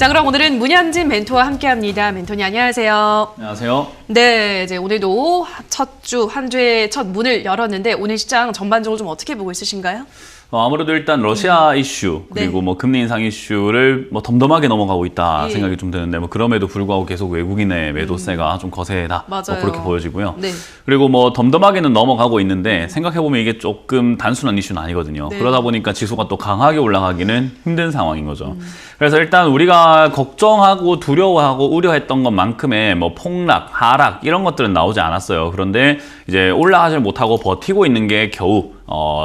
자, 그럼 오늘은 문현진 멘토와 함께합니다. 멘토님 안녕하세요. 안녕하세요. 네, 이제 오늘도 첫 주, 한 주의 첫 문을 열었는데 오늘 시장 전반적으로 좀 어떻게 보고 있으신가요? 아무래도 일단 러시아 이슈 그리고 네. 뭐 금리 인상 이슈를 뭐 덤덤하게 넘어가고 있다 예. 생각이 좀 드는데 뭐 그럼에도 불구하고 계속 외국인의 매도세가 좀 거세다 뭐 맞아요. 그렇게 보여지고요. 네. 그리고 뭐 덤덤하게는 넘어가고 있는데 생각해 보면 이게 조금 단순한 이슈는 아니거든요. 네. 그러다 보니까 지수가 또 강하게 올라가기는 힘든 상황인 거죠. 그래서 일단 우리가 걱정하고 두려워하고 우려했던 것만큼의 뭐 폭락, 하락 이런 것들은 나오지 않았어요. 그런데 이제 올라가지 못하고 버티고 있는 게 겨우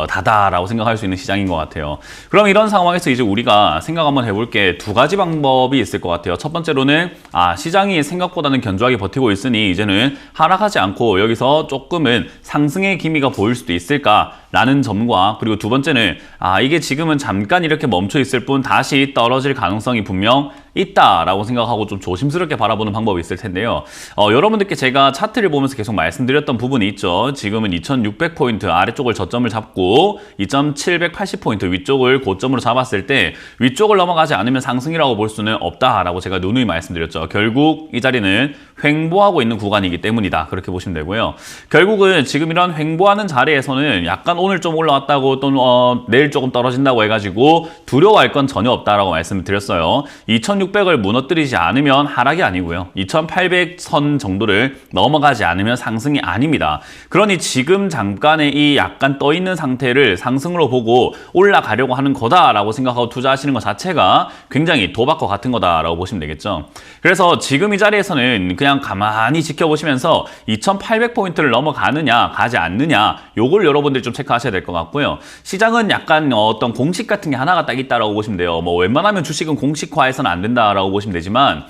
다다라고 생각할 수 있는 시장인 것 같아요. 그럼 이런 상황에서 이제 우리가 생각 한번 해볼 게 두 가지 방법이 있을 것 같아요. 첫 번째로는 시장이 생각보다는 견조하게 버티고 있으니 이제는 하락하지 않고 여기서 조금은 상승의 기미가 보일 수도 있을까라는 점과 그리고 두 번째는 이게 지금은 잠깐 이렇게 멈춰 있을 뿐 다시 떨어질 가능성이 분명 있다라고 생각하고 좀 조심스럽게 바라보는 방법이 있을 텐데요. 여러분들께 제가 차트를 보면서 계속 말씀드렸던 부분이 있죠. 지금은 2600포인트 아래쪽을 저점을 잡고 2780포인트 위쪽을 고점으로 잡았을 때 위쪽을 넘어가지 않으면 상승이라고 볼 수는 없다라고 제가 누누이 말씀드렸죠. 결국 이 자리는 횡보하고 있는 구간이기 때문이다. 그렇게 보시면 되고요. 결국은 지금 이런 횡보하는 자리에서는 약간 오늘 좀 올라왔다고 또 내일 조금 떨어진다고 해가지고 두려워할 건 전혀 없다라고 말씀을 드렸어요. 2600을 무너뜨리지 않으면 하락이 아니고요. 2800선 정도를 넘어가지 않으면 상승이 아닙니다. 그러니 지금 잠깐의 이 약간 떠있는 상태를 상승으로 보고 올라가려고 하는 거다라고 생각하고 투자하시는 것 자체가 굉장히 도박과 같은 거다라고 보시면 되겠죠. 그래서 지금 이 자리에서는 그냥 가만히 지켜보시면서 2800포인트를 넘어가느냐 가지 않느냐 요걸 여러분들이 좀 체크하셔야 될 것 같고요. 시장은 약간 어떤 공식 같은 게 하나가 딱 있다라고 보시면 돼요. 뭐 웬만하면 주식은 공식화해서는 안 된다라고 보시면 되지만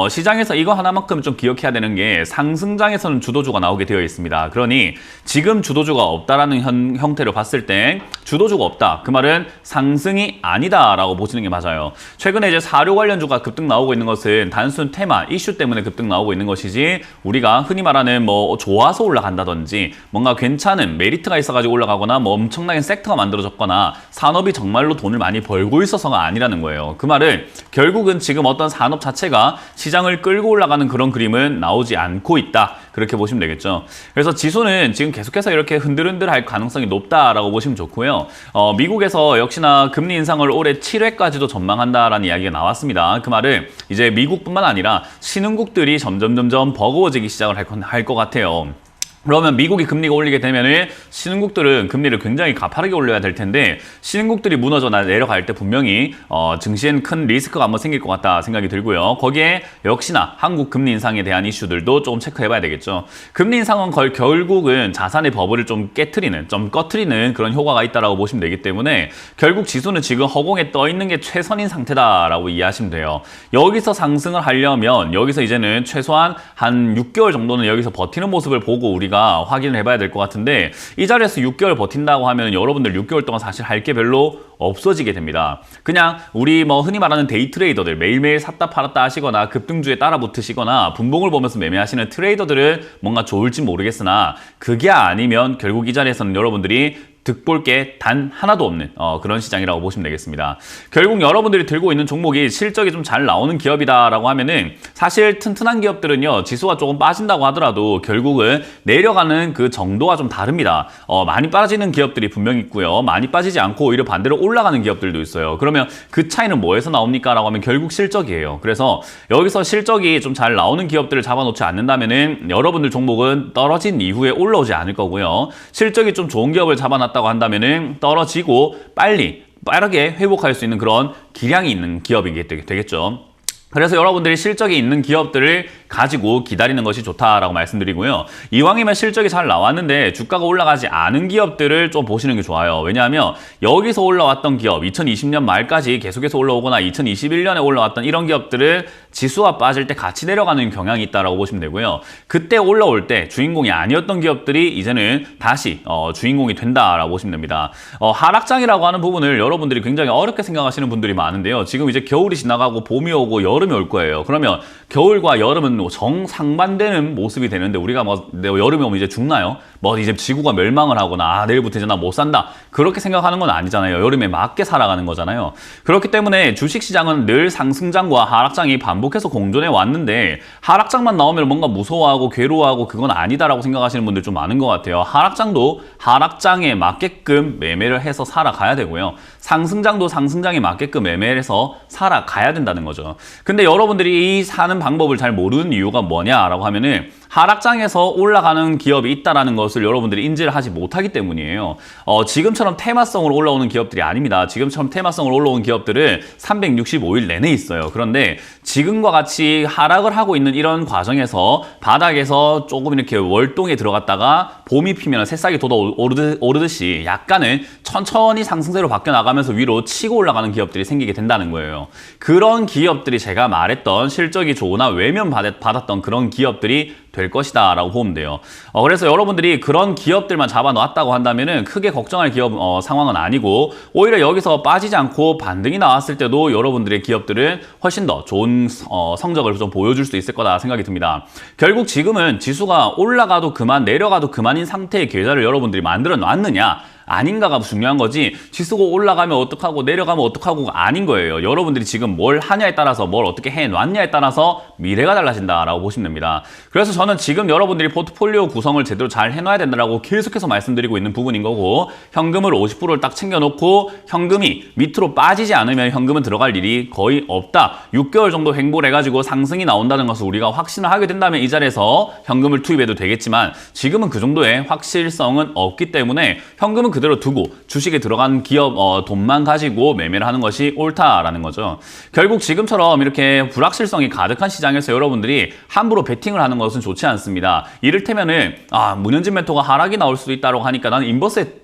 시장에서 이거 하나만큼 좀 기억해야 되는 게 상승장에서는 주도주가 나오게 되어 있습니다. 그러니 지금 주도주가 없다라는 형태로 봤을 때 주도주가 없다. 그 말은 상승이 아니다라고 보시는 게 맞아요. 최근에 이제 사료 관련주가 급등 나오고 있는 것은 단순 테마, 이슈 때문에 급등 나오고 있는 것이지 우리가 흔히 말하는 뭐 좋아서 올라간다든지 뭔가 괜찮은 메리트가 있어가지고 올라가거나 뭐 엄청나게 섹터가 만들어졌거나 산업이 정말로 돈을 많이 벌고 있어서가 아니라는 거예요. 그 말은 결국은 지금 어떤 산업 자체가 시장을 끌고 올라가는 그런 그림은 나오지 않고 있다. 그렇게 보시면 되겠죠. 그래서 지수는 지금 계속해서 이렇게 흔들흔들할 가능성이 높다라고 보시면 좋고요. 미국에서 역시나 금리 인상을 올해 7회까지도 전망한다라는 이야기가 나왔습니다. 그 말은 이제 미국뿐만 아니라 신흥국들이 점점 버거워지기 시작을 할 것 같아요. 그러면 미국이 금리가 올리게 되면은 신흥국들은 금리를 굉장히 가파르게 올려야 될 텐데 신흥국들이 무너져 내려갈 때 분명히 증시엔 큰 리스크가 한번 생길 것 같다 생각이 들고요. 거기에 역시나 한국 금리 인상에 대한 이슈들도 조금 체크해봐야 되겠죠. 금리 인상은 결국은 자산의 버블을 좀 깨트리는, 좀 꺼트리는 그런 효과가 있다라고 보시면 되기 때문에 결국 지수는 지금 허공에 떠 있는 게 최선인 상태다라고 이해하시면 돼요. 여기서 상승을 하려면 여기서 이제는 최소한 한 6개월 정도는 여기서 버티는 모습을 보고 우리가 확인을 해봐야 될 것 같은데 이 자리에서 6개월 버틴다고 하면 여러분들 6개월 동안 사실 할 게 별로 없어지게 됩니다. 그냥 우리 뭐 흔히 말하는 데이 트레이더들 매일매일 샀다 팔았다 하시거나 급등주에 따라 붙으시거나 분봉을 보면서 매매하시는 트레이더들은 뭔가 좋을지 모르겠으나 그게 아니면 결국 이 자리에서는 여러분들이 득볼 게 단 하나도 없는 그런 시장이라고 보시면 되겠습니다. 결국 여러분들이 들고 있는 종목이 실적이 좀 잘 나오는 기업이다라고 하면은 사실 튼튼한 기업들은요 지수가 조금 빠진다고 하더라도 결국은 내려가는 그 정도가 좀 다릅니다. 많이 빠지는 기업들이 분명히 있고요. 많이 빠지지 않고 오히려 반대로 올라가는 기업들도 있어요. 그러면 그 차이는 뭐에서 나옵니까? 라고 하면 결국 실적이에요. 그래서 여기서 실적이 좀 잘 나오는 기업들을 잡아놓지 않는다면은 여러분들 종목은 떨어진 이후에 올라오지 않을 거고요. 실적이 좀 좋은 기업을 잡아놨다고 한다면은 떨어지고 빠르게 회복할 수 있는 그런 기량이 있는 기업이 되겠죠. 그래서 여러분들이 실적이 있는 기업들을 가지고 기다리는 것이 좋다라고 말씀드리고요. 이왕이면 실적이 잘 나왔는데 주가가 올라가지 않은 기업들을 좀 보시는 게 좋아요. 왜냐하면 여기서 올라왔던 기업, 2020년 말까지 계속해서 올라오거나 2021년에 올라왔던 이런 기업들은 지수가 빠질 때 같이 내려가는 경향이 있다라고 보시면 되고요. 그때 올라올 때 주인공이 아니었던 기업들이 이제는 다시 주인공이 된다라고 보시면 됩니다. 하락장이라고 하는 부분을 여러분들이 굉장히 어렵게 생각하시는 분들이 많은데요. 지금 이제 겨울이 지나가고 봄이 오고 여름이 올 거예요. 그러면 겨울과 여름은 경우는 정상반되는 모습이 되는데 우리가 뭐 여름에 오면 이제 죽나요? 뭐 이제 지구가 멸망을 하거나 내일부터 이제 나 못 산다 그렇게 생각하는 건 아니잖아요. 여름에 맞게 살아가는 거잖아요. 그렇기 때문에 주식시장은 늘 상승장과 하락장이 반복해서 공존해 왔는데 하락장만 나오면 뭔가 무서워하고 괴로워하고 그건 아니다라고 생각하시는 분들 좀 많은 것 같아요. 하락장도 하락장에 맞게끔 매매를 해서 살아가야 되고요. 상승장도 상승장에 맞게끔 매매를 해서 살아가야 된다는 거죠. 근데 여러분들이 이 사는 방법을 잘 모르는 이유가 뭐냐라고 하면은 하락장에서 올라가는 기업이 있다는 것을 여러분들이 인지를 하지 못하기 때문이에요. 지금처럼 테마성으로 올라오는 기업들이 아닙니다. 지금처럼 테마성으로 올라오는 기업들은 365일 내내 있어요. 그런데 지금과 같이 하락을 하고 있는 이런 과정에서 바닥에서 조금 이렇게 월동에 들어갔다가 봄이 피면 새싹이 돋아 오르듯이 약간은 천천히 상승세로 바뀌어 나가면서 위로 치고 올라가는 기업들이 생기게 된다는 거예요. 그런 기업들이 제가 말했던 실적이 좋으나 외면 받았던 그런 기업들이 될 것이다 라고 보면 돼요. 그래서 여러분들이 그런 기업들만 잡아놨다고 한다면은 크게 걱정할 기업 상황은 아니고 오히려 여기서 빠지지 않고 반등이 나왔을 때도 여러분들의 기업들은 훨씬 더 좋은 성적을 좀 보여줄 수 있을 거다 생각이 듭니다. 결국 지금은 지수가 올라가도 그만 내려가도 그만인 상태의 계좌를 여러분들이 만들어 놨느냐 아닌가가 중요한 거지 지수가 올라가면 어떡하고 내려가면 어떡하고가 아닌 거예요. 여러분들이 지금 뭘 하냐에 따라서 뭘 어떻게 해놨냐에 따라서 미래가 달라진다라고 보시면 됩니다. 그래서 저는 지금 여러분들이 포트폴리오 구성을 제대로 잘 해놔야 된다라고 계속해서 말씀드리고 있는 부분인 거고 현금을 50%를 딱 챙겨놓고 현금이 밑으로 빠지지 않으면 현금은 들어갈 일이 거의 없다. 6개월 정도 횡보를 해가지고 상승이 나온다는 것을 우리가 확신을 하게 된다면 이 자리에서 현금을 투입해도 되겠지만 지금은 그 정도의 확실성은 없기 때문에 현금은 그대로 두고 주식에 들어간 기업 돈만 가지고 매매를 하는 것이 옳다라는 거죠. 결국 지금처럼 이렇게 불확실성이 가득한 시장에서 여러분들이 함부로 베팅을 하는 것은 좋지 않습니다. 이를테면은 문현진 멘토가 하락이 나올 수도 있다고 하니까 나는 인버스에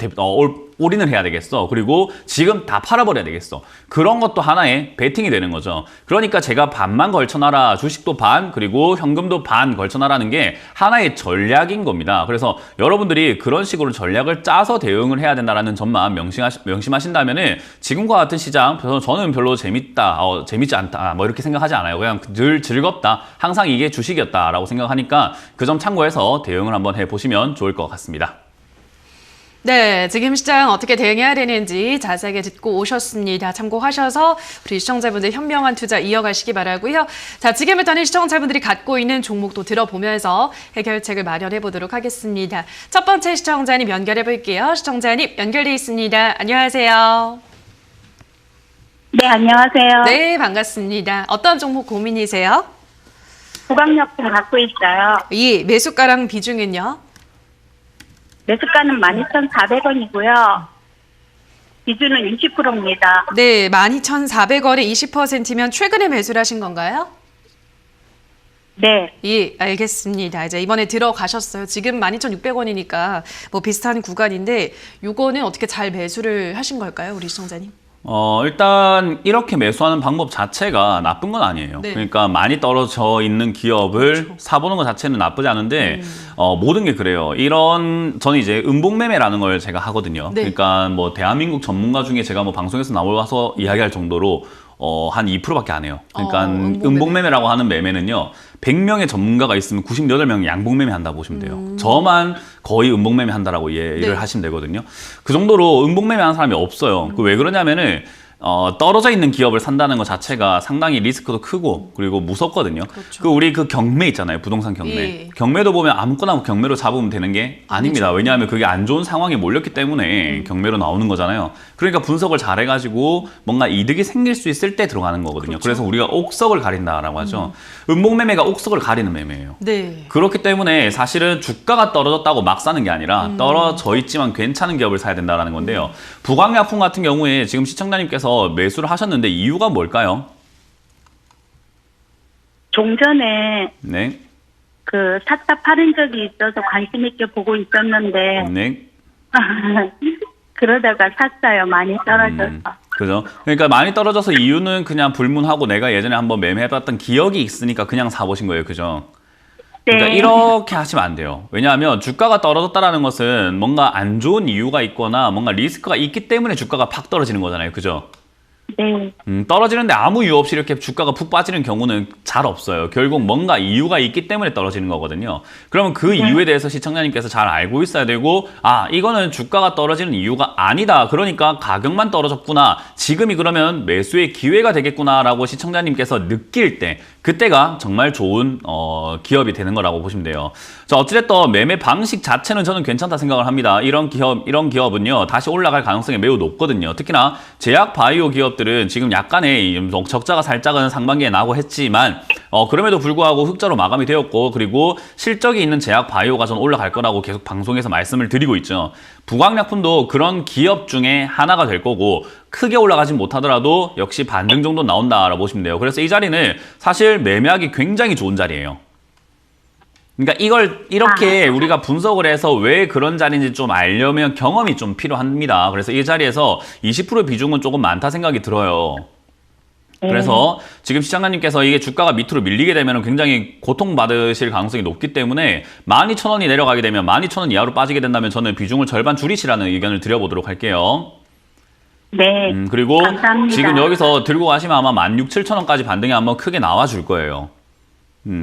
올인을 해야 되겠어. 그리고 지금 다 팔아버려야 되겠어. 그런 것도 하나의 베팅이 되는 거죠. 그러니까 제가 반만 걸쳐놔라. 주식도 반, 그리고 현금도 반 걸쳐놔라는 게 하나의 전략인 겁니다. 그래서 여러분들이 그런 식으로 전략을 짜서 대응을 해야 된다는 점만 명심하신다면은 지금과 같은 시장, 저는 별로 재밌다, 재밌지 않다, 뭐 이렇게 생각하지 않아요. 그냥 늘 즐겁다. 항상 이게 주식이었다라고 생각하니까 그 점 참고해서 대응을 한번 해보시면 좋을 것 같습니다. 네, 지금 시장 어떻게 대응해야 되는지 자세하게 듣고 오셨습니다. 참고하셔서 우리 시청자분들 현명한 투자 이어가시기 바라고요. 자, 지금부터는 시청자분들이 갖고 있는 종목도 들어보면서 해결책을 마련해 보도록 하겠습니다. 첫 번째 시청자님 연결해 볼게요. 시청자님 연결돼 있습니다. 안녕하세요. 네, 안녕하세요. 네, 반갑습니다. 어떤 종목 고민이세요? 부강역품 갖고 있어요. 이 매수가랑 비중은요? 매수가는 12,400원이고요. 비중은 20%입니다. 네, 12,400원에 20%면 최근에 매수를 하신 건가요? 네. 예, 알겠습니다. 이제 이번에 들어가셨어요. 지금 12,600원이니까 뭐 비슷한 구간인데 요거는 어떻게 잘 매수를 하신 걸까요, 우리 시청자님? 일단 이렇게 매수하는 방법 자체가 나쁜 건 아니에요. 네. 그러니까 많이 떨어져 있는 기업을 그렇죠. 사보는 것 자체는 나쁘지 않은데 모든 게 그래요. 저는 이제 음봉매매라는 걸 제가 하거든요. 네. 그러니까 뭐 대한민국 전문가 중에 제가 뭐 방송에서 나와서 이야기할 정도로 한 2%밖에 안 해요. 그러니까 음봉매매라고 하는 매매는요. 100명의 전문가가 있으면 98명이 양봉매매 한다고 보시면 돼요. 저만 거의 음봉매매 한다라고 얘기를 네. 하시면 되거든요. 그 정도로 음봉매매 하는 사람이 없어요. 왜 그러냐면은 떨어져 있는 기업을 산다는 것 자체가 상당히 리스크도 크고 그리고 무섭거든요. 그렇죠. 우리 그 경매 있잖아요. 부동산 경매. 예. 경매도 보면 아무거나 경매로 잡으면 되는 게 아닙니다. 왜냐하면 그게 안 좋은 상황에 몰렸기 때문에 경매로 나오는 거잖아요. 그러니까 분석을 잘 해가지고 뭔가 이득이 생길 수 있을 때 들어가는 거거든요. 그렇죠. 그래서 우리가 옥석을 가린다라고 하죠. 음봉매매가 옥석을 가리는 매매예요. 네. 그렇기 때문에 사실은 주가가 떨어졌다고 막 사는 게 아니라 떨어져 있지만 괜찮은 기업을 사야 된다는 건데요. 부강약품 같은 경우에 지금 시청자님께서 매수를 하셨는데 이유가 뭘까요? 종전에 네. 샀다 팔은 적이 있어서 관심 있게 보고 있었는데 네. 그러다가 샀어요. 많이 떨어져서. 그죠? 그러니까 많이 떨어져서 이유는 그냥 불문하고 내가 예전에 한번 매매해봤던 기억이 있으니까 그냥 사보신 거예요. 그죠? 그러니까 네. 이렇게 하시면 안 돼요. 왜냐하면 주가가 떨어졌다라는 것은 뭔가 안 좋은 이유가 있거나 뭔가 리스크가 있기 때문에 주가가 팍 떨어지는 거잖아요. 그죠? 네. 떨어지는데 아무 이유 없이 이렇게 주가가 푹 빠지는 경우는 잘 없어요. 결국 뭔가 이유가 있기 때문에 떨어지는 거거든요. 그러면 그 이유에 대해서 시청자님께서 잘 알고 있어야 되고, 아, 이거는 주가가 떨어지는 이유가 아니다. 그러니까 가격만 떨어졌구나. 지금이 그러면 매수의 기회가 되겠구나라고 시청자님께서 느낄 때, 그때가 정말 좋은 기업이 되는 거라고 보시면 돼요. 자, 어찌됐든 매매 방식 자체는 저는 괜찮다 생각을 합니다. 이런 기업은요, 다시 올라갈 가능성이 매우 높거든요. 특히나 제약 바이오 기업들은 지금 약간의 적자가 살짝은 상반기에 나고 했지만, 그럼에도 불구하고 흑자로 마감이 되었고, 그리고 실적이 있는 제약 바이오가 전 올라갈 거라고 계속 방송에서 말씀을 드리고 있죠. 부광약품도 그런 기업 중에 하나가 될 거고, 크게 올라가진 못하더라도 역시 반등 정도 나온다라고 보시면 돼요. 그래서 이 자리는 사실 매매하기 굉장히 좋은 자리예요. 그러니까 이걸 이렇게 우리가 분석을 해서 왜 그런 자리인지 좀 알려면 경험이 좀 필요합니다. 그래서 이 자리에서 20% 비중은 조금 많다 생각이 들어요. 그래서 지금 시장가님께서 이게 주가가 밑으로 밀리게 되면 굉장히 고통받으실 가능성이 높기 때문에 12,000원이 내려가게 되면 12,000원 이하로 빠지게 된다면 저는 비중을 절반 줄이시라는 의견을 드려보도록 할게요. 네. 그리고 감사합니다. 지금 여기서 들고 가시면 아마 16,000원까지 반등이 한번 크게 나와줄 거예요.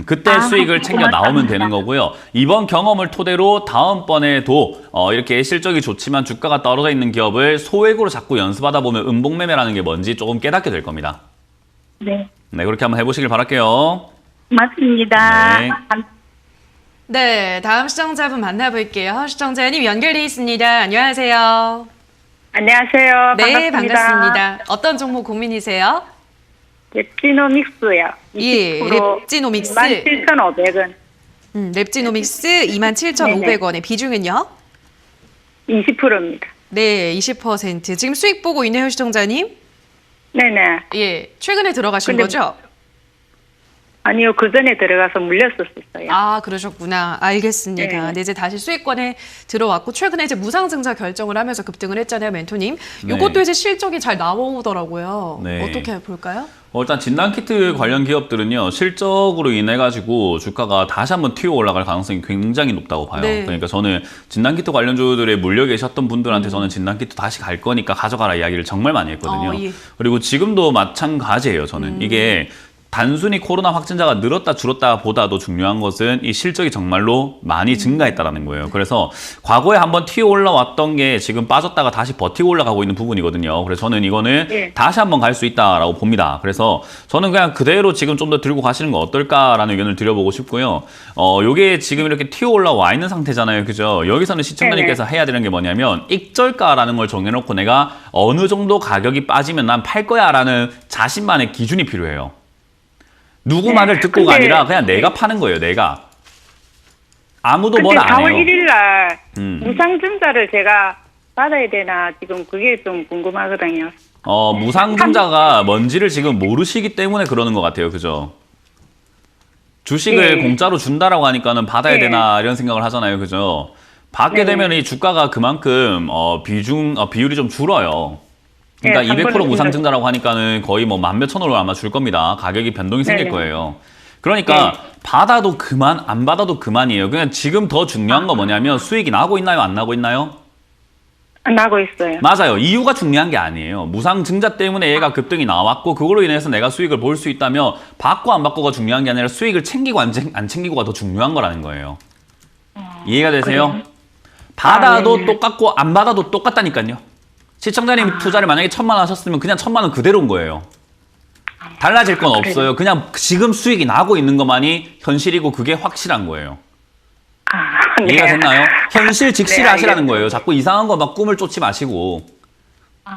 그때 수익을 챙겨 나오면 되는 거고요. 이번 경험을 토대로 다음번에도 이렇게 실적이 좋지만 주가가 떨어져 있는 기업을 소액으로 자꾸 연습하다 보면 음봉매매라는 게 뭔지 조금 깨닫게 될 겁니다. 네. 네, 그렇게 한번 해보시길 바랄게요. 맞습니다. 네. 네, 다음 시청자분 만나볼게요. 시청자님 연결돼 있습니다. 안녕하세요. 안녕하세요. 네, 반갑습니다. 반갑습니다. 어떤 종목 고민이세요? 랩지노믹스요. 예, 20% 랩지노믹스. 17,500원. 랩지노믹스 27,500원의 비중은요? 20%입니다. 네, 20%. 지금 수익 보고 있네요, 시청자님. 네네. 예, 최근에 들어가신 근데 거죠? 아니요, 그 전에 들어가서 물렸었어요. 아, 그러셨구나. 알겠습니다. 네. 네, 이제 다시 수익권에 들어왔고 최근에 이제 무상증자 결정을 하면서 급등을 했잖아요, 멘토님. 이것도 네. 이제 실적이 잘 나오더라고요. 네. 어떻게 볼까요? 일단 진단키트 관련 기업들은요, 실적으로 인해 가지고 주가가 다시 한번 튀어 올라갈 가능성이 굉장히 높다고 봐요. 네. 그러니까 저는 진단키트 관련주들에 물려 계셨던 분들한테 저는 진단키트 다시 갈 거니까 가져가라 이야기를 정말 많이 했거든요. 예. 그리고 지금도 마찬가지예요, 저는. 이게 단순히 코로나 확진자가 늘었다 줄었다 보다도 중요한 것은 이 실적이 정말로 많이 증가했다라는 거예요. 그래서 과거에 한번 튀어 올라왔던 게 지금 빠졌다가 다시 버티고 올라가고 있는 부분이거든요. 그래서 저는 이거는 예. 다시 한번 갈 수 있다라고 봅니다. 그래서 저는 그냥 그대로 지금 좀 더 들고 가시는 거 어떨까라는 의견을 드려보고 싶고요. 요게 지금 이렇게 튀어 올라와 있는 상태잖아요. 그죠? 여기서는 시청자님께서 해야 되는 게 뭐냐면 익절가라는 걸 정해놓고 내가 어느 정도 가격이 빠지면 난 팔 거야라는 자신만의 기준이 필요해요. 누구 말을 듣고가 근데- 아니라 그냥 내가 파는 거예요, 내가. 아무도 근데 뭘 안 4월 해요. 1일 날 음. 무상증자를 제가 받아야 되나 지금 그게 좀 궁금하거든요. 무상증자가 뭔지를 지금 모르시기 때문에 그러는 것 같아요, 그죠? 주식을 네. 공짜로 준다라고 하니까는 받아야 네. 되나 이런 생각을 하잖아요, 그죠? 받게 네. 되면 이 주가가 그만큼 비율이 좀 줄어요. 그러니까 네, 200% 상권은 무상증자라고 하니까는 거의 뭐 11,000원을 아마 줄 겁니다. 가격이 변동이 생길 네네. 거예요. 그러니까 받아도 그만, 안 받아도 그만이에요. 그냥 지금 더 중요한 거 뭐냐면 수익이 나고 있나요, 안 나고 있나요? 안 나고 있어요. 맞아요. 이유가 중요한 게 아니에요. 무상증자 때문에 얘가 급등이 나왔고 그걸로 인해서 내가 수익을 볼 수 있다면 받고 안 받고가 중요한 게 아니라 수익을 챙기고 안 챙기고가 더 중요한 거라는 거예요. 이해가 되세요? 받아도 네네. 똑같고 안 받아도 똑같다니까요. 시청자님 투자를 만약에 1,000만 원 하셨으면 그냥 1,000만 원 그대로인 거예요. 달라질 건 없어요. 그냥 지금 수익이 나고 있는 것만이 현실이고 그게 확실한 거예요. 네. 이해가 됐나요? 현실 직시를 네, 하시라는 거예요. 자꾸 이상한 거 막 꿈을 쫓지 마시고.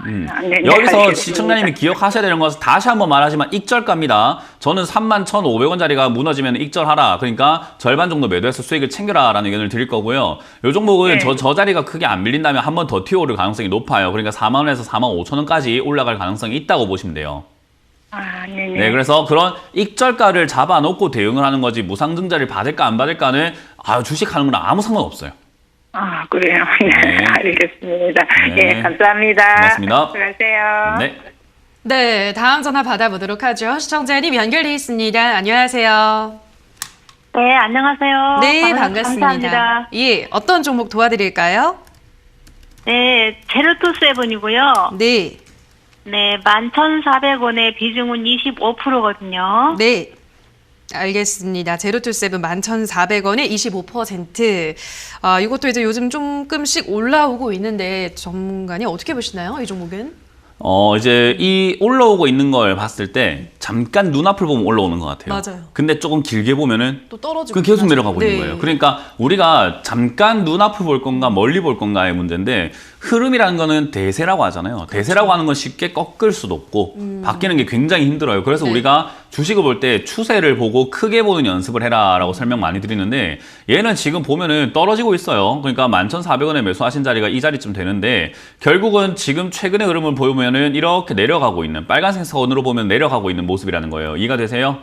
네, 여기서 알겠습니다. 시청자님이 기억하셔야 되는 것은 다시 한번 말하지만 익절가입니다. 저는 31,500원짜리가 무너지면 익절하라. 그러니까 절반 정도 매도해서 수익을 챙겨라라는 의견을 드릴 거고요. 이 종목은 네. 저 자리가 크게 안 밀린다면 한 번 더 튀어오를 가능성이 높아요. 그러니까 4만 원에서 4만 5천 원까지 올라갈 가능성이 있다고 보시면 돼요. 네네. 네, 그래서 그런 익절가를 잡아놓고 대응을 하는 거지 무상증자를 받을까 안 받을까는 주식하는 거랑 아무 상관없어요. 그래요. 네. 알겠습니다. 네. 예, 감사합니다. 고맙습니다. 수고하세요. 네. 네, 다음 전화 받아보도록 하죠. 시청자님 연결돼 있습니다. 안녕하세요. 네, 안녕하세요. 네, 반갑습니다. 감사합니다. 예, 어떤 종목 도와드릴까요? 네, 제로투 세븐이고요. 네, 네, 11,400원에 비중은 25%거든요. 네. 알겠습니다. 제로투세븐 11,400원에 25%. 아, 이것도 이제 요즘 조금씩 올라오고 있는데 전문가님 어떻게 보시나요? 이 종목은? 이제 이 올라오고 있는 걸 봤을 때 잠깐 눈앞을 보면 올라오는 것 같아요. 맞아요. 근데 조금 길게 보면은 또 떨어지고 그 계속 있긴 내려가고 하죠. 있는 거예요. 그러니까 우리가 잠깐 눈앞을 볼 건가 멀리 볼 건가의 문제인데 흐름이라는 거는 대세라고 하잖아요. 그렇죠. 대세라고 하는 건 쉽게 꺾을 수도 없고 바뀌는 게 굉장히 힘들어요. 그래서 네. 우리가 주식을 볼 때 추세를 보고 크게 보는 연습을 해라라고 설명 많이 드리는데 얘는 지금 보면은 떨어지고 있어요. 그러니까 11,400원에 매수하신 자리가 이 자리쯤 되는데 결국은 지금 최근의 흐름을 보면은 이렇게 내려가고 있는 빨간색 선으로 보면 내려가고 있는 모습이라는 거예요. 이해가 되세요?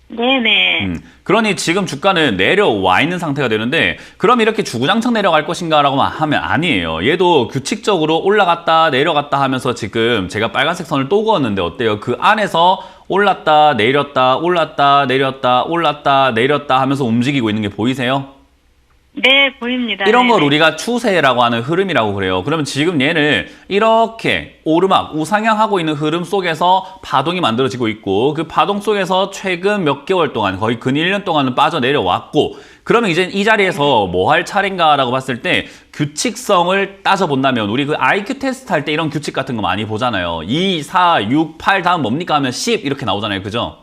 네네. 그러니 지금 주가는 내려와 있는 상태가 되는데 그럼 이렇게 주구장창 내려갈 것인가라고 하면 아니에요. 얘도 규칙적으로 올라갔다 내려갔다 하면서 지금 제가 빨간색 선을 또 그었는데 어때요? 그 안에서 올랐다 내렸다 올랐다 내렸다 올랐다 내렸다 하면서 움직이고 있는 게 보이세요? 네, 보입니다. 이런 걸 네네. 우리가 추세라고 하는 흐름이라고 그래요. 그러면 지금 얘는 이렇게 오르막, 우상향하고 있는 흐름 속에서 파동이 만들어지고 있고 그 파동 속에서 최근 몇 개월 동안 거의 근 1년 동안은 빠져내려왔고 그러면 이제 이 자리에서 뭐 할 차례인가라고 봤을 때 규칙성을 따져본다면 우리 그 IQ 테스트 할 때 이런 규칙 같은 거 많이 보잖아요. 2, 4, 6, 8 다음 뭡니까 하면 10 이렇게 나오잖아요. 그죠?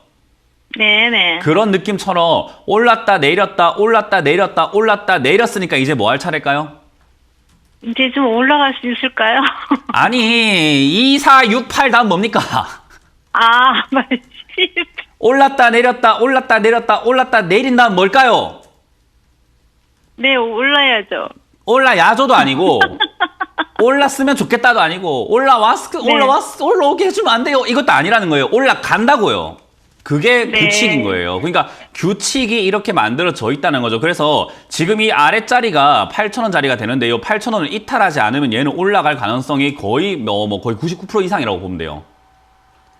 네네. 그런 느낌처럼 올랐다 내렸다 올랐다 내렸다 올랐다 내렸으니까 이제 뭐 할 차례일까요? 이제 좀 올라갈 수 있을까요? 아니 2, 4, 6, 8 다음 뭡니까? 아, 맞지. 올랐다 내렸다 올랐다 내렸다 올랐다 내린 다음 뭘까요? 네, 올라야죠. 올라야죠도 아니고 올랐으면 좋겠다도 아니고 올라오게 해주면 안 돼요 이것도 아니라는 거예요. 올라간다고요. 그게 네. 규칙인 거예요. 그러니까 규칙이 이렇게 만들어져 있다는 거죠. 그래서 지금 이 아랫자리가 8,000원 자리가 되는데 이 8,000원을 이탈하지 않으면 얘는 올라갈 가능성이 거의 거의 99% 이상이라고 보면 돼요.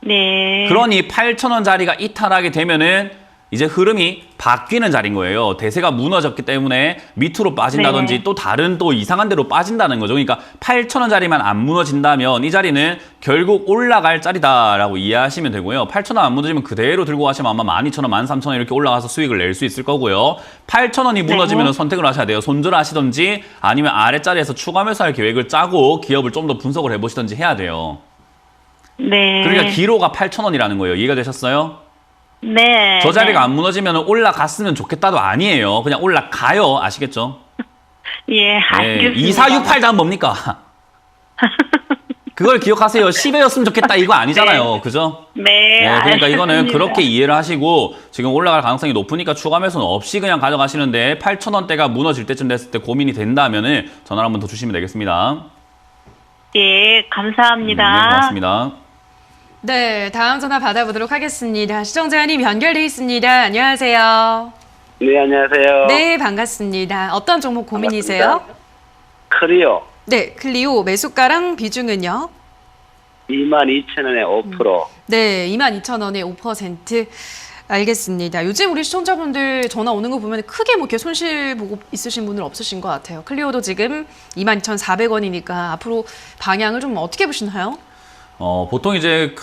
네. 그러니 8,000원 자리가 이탈하게 되면은 이제 흐름이 바뀌는 자리인 거예요. 대세가 무너졌기 때문에 밑으로 빠진다든지 네. 또 다른 또 이상한 데로 빠진다는 거죠. 그러니까 8,000원 자리만 안 무너진다면 이 자리는 결국 올라갈 자리다라고 이해하시면 되고요. 8,000원 안 무너지면 그대로 들고 가시면 아마 12,000원, 13,000원 이렇게 올라가서 수익을 낼 수 있을 거고요. 8,000원이 무너지면 선택을 하셔야 돼요. 손절하시든지 아니면 아랫자리에서 추가 매수할 계획을 짜고 기업을 좀 더 분석을 해보시든지 해야 돼요. 네. 그러니까 기로가 8,000원이라는 거예요. 이해가 되셨어요? 네. 저 자리가 네. 안 무너지면 올라갔으면 좋겠다도 아니에요. 그냥 올라가요. 아시겠죠? 예, 알겠습니다. 2, 4, 6, 8 다음 뭡니까? 그걸 기억하세요. 10회였으면 좋겠다 이거 아니잖아요. 그죠? 네, 그러니까 이거는 알겠습니다. 그렇게 이해를 하시고 지금 올라갈 가능성이 높으니까 추가 매수는 없이 그냥 가져가시는데 8,000원대가 무너질 때쯤 됐을 때 고민이 된다면은 전화를 한번 더 주시면 되겠습니다. 예, 감사합니다. 네, 고맙습니다. 네, 다음 전화 받아보도록 하겠습니다. 시청자님 연결돼 있습니다. 안녕하세요. 네, 안녕하세요. 네, 반갑습니다. 어떤 종목 고민이세요? 클리오 네, 클리오 매수가랑 비중은요? 22,000원에 5%. 네, 22,000원에 5%. 알겠습니다. 요즘 우리 시청자분들 전화 오는 거 보면 크게 뭐 이렇게 손실 보고 있으신 분은 없으신 것 같아요. 클리오도 지금 22,400원이니까 앞으로 방향을 좀 어떻게 보시나요? 보통 이제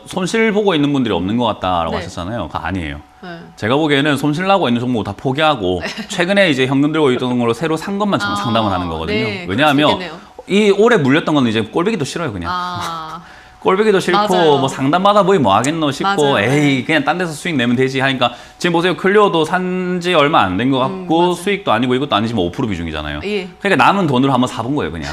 손실 보고 있는 분들이 없는 것 같다라고 네. 하셨잖아요. 그거 아니에요. 네. 제가 보기에는 손실 나고 있는 종목 다 포기하고 최근에 이제 현금 들고 있던 걸로 새로 산 것만 지금 상담을 하는 거거든요. 네, 왜냐하면 그럴 수 있겠네요. 이 올해 물렸던 거는 이제 꼴배기도 싫어요, 그냥. 아, 꼴배기도 싫고 맞아요. 뭐 상담 받아 보이 뭐 하겠노 싶고 맞아요. 에이 그냥 딴 데서 수익 내면 되지 하니까 지금 보세요. 클리오도 산지 얼마 안 된 것 같고 맞아요. 수익도 아니고 이것도 아니지만 5% 비중이잖아요. 예. 그러니까 남은 돈으로 한번 사본 거예요, 그냥.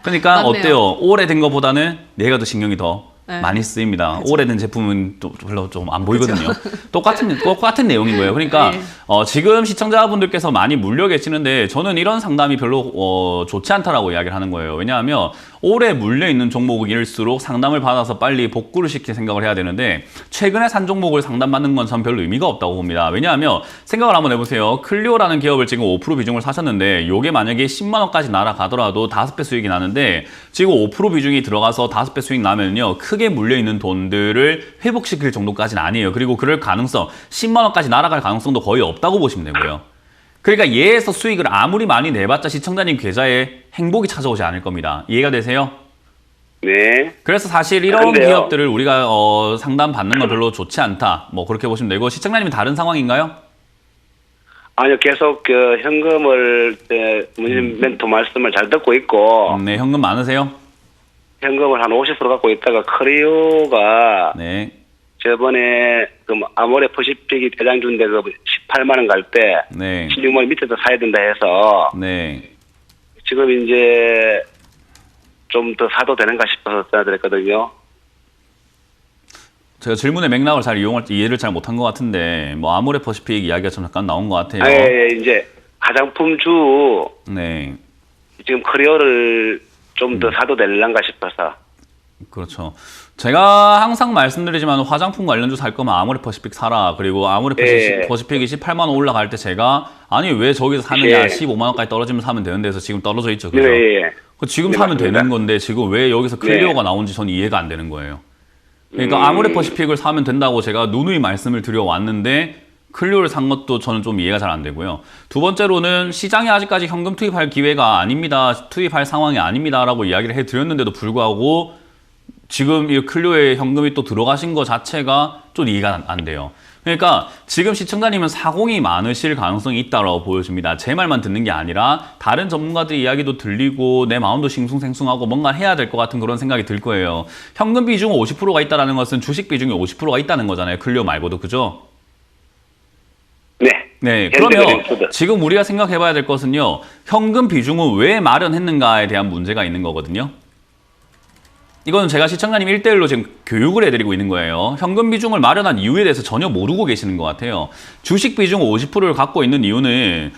그러니까 맞네요. 어때요? 오래된 것보다는 내가 더 신경이 더 네. 많이 쓰입니다. 오래된 제품은 또 별로 좀 안 보이거든요. 똑같은 내용인 거예요. 그러니까 네. 지금 시청자분들께서 많이 물려 계시는데 저는 이런 상담이 별로 좋지 않다라고 이야기를 하는 거예요. 왜냐하면 오래 물려 있는 종목일수록 상담을 받아서 빨리 복구를 시킬 생각을 해야 되는데 최근에 산 종목을 상담받는 건 전 별로 의미가 없다고 봅니다. 왜냐하면 생각을 한번 해보세요. 클리오라는 기업을 지금 5% 비중을 사셨는데 이게 만약에 10만 원까지 날아가더라도 5배 수익이 나는데 지금 5% 비중이 들어가서 5배 수익 나면요. 크게 물려있는 돈들을 회복시킬 정도까지는 아니에요. 그리고 그럴 가능성, 10만 원까지 날아갈 가능성도 거의 없다고 보시면 되고요. 그러니까 얘에서 수익을 아무리 많이 내봤자 시청자님 계좌에 행복이 찾아오지 않을 겁니다. 이해가 되세요? 네. 그래서 사실 이런 근데요. 기업들을 우리가 상담 받는 건 별로 좋지 않다. 뭐 그렇게 보시면 되고 시청자님이 다른 상황인가요? 아니요, 계속 현금을 멘토 말씀을 잘 듣고 있고 네, 현금 많으세요? 현금을 한 50% 갖고 있다가 크리오가 네. 저번에 아모레 퍼시픽이 대장주인데 18만 원 갈 때 네. 16만 원 밑에서 사야 된다 해서 네. 지금 이제 좀 더 사도 되는가 싶어서 전화드렸거든요. 제가 질문의 맥락을 잘 이해를 잘 못한 것 같은데 뭐 아모레 퍼시픽 이야기가 좀 잠깐 나온 것 같아요. 이제 화장품주 네. 지금 크리오를 좀 더 사도 될란가 싶어서. 그렇죠. 제가 항상 말씀드리지만 화장품 관련주 살 거면 아모레 퍼시픽 사라. 그리고 아모레 퍼시픽이 18만 원 올라갈 때 제가 아니 왜 저기서 사느냐. 15만 원까지 떨어지면 사면 되는데 해서 지금 떨어져 있죠. 그죠? 지금 네, 사면 맞습니다. 되는 건데 지금 왜 여기서 클리어가 나온지 저는 이해가 안 되는 거예요. 그러니까 아모레 퍼시픽을 사면 된다고 제가 누누이 말씀을 드려왔는데 클리오를 산 것도 저는 좀 이해가 잘 안 되고요. 두 번째로는 시장에 아직까지 현금 투입할 기회가 아닙니다. 투입할 상황이 아닙니다라고 이야기를 해드렸는데도 불구하고 지금 이 클리오에 현금이 또 들어가신 것 자체가 좀 이해가 안 돼요. 그러니까 지금 시청자님은 사공이 많으실 가능성이 있다고 보여집니다. 제 말만 듣는 게 아니라 다른 전문가들의 이야기도 들리고 내 마음도 싱숭생숭하고 뭔가 해야 될 것 같은 그런 생각이 들 거예요. 현금 비중 50%가 있다는 것은 주식 비중이 50%가 있다는 거잖아요. 클리오 말고도. 그죠? 네, 그러면 지금 우리가 생각해 봐야 될 것은요. 현금 비중을 왜 마련했는가에 대한 문제가 있는 거거든요. 이거는 제가 시청자님 1대1로 지금 교육을 해드리고 있는 거예요. 현금 비중을 마련한 이유에 대해서 전혀 모르고 계시는 것 같아요. 주식 비중 50%를 갖고 있는 이유는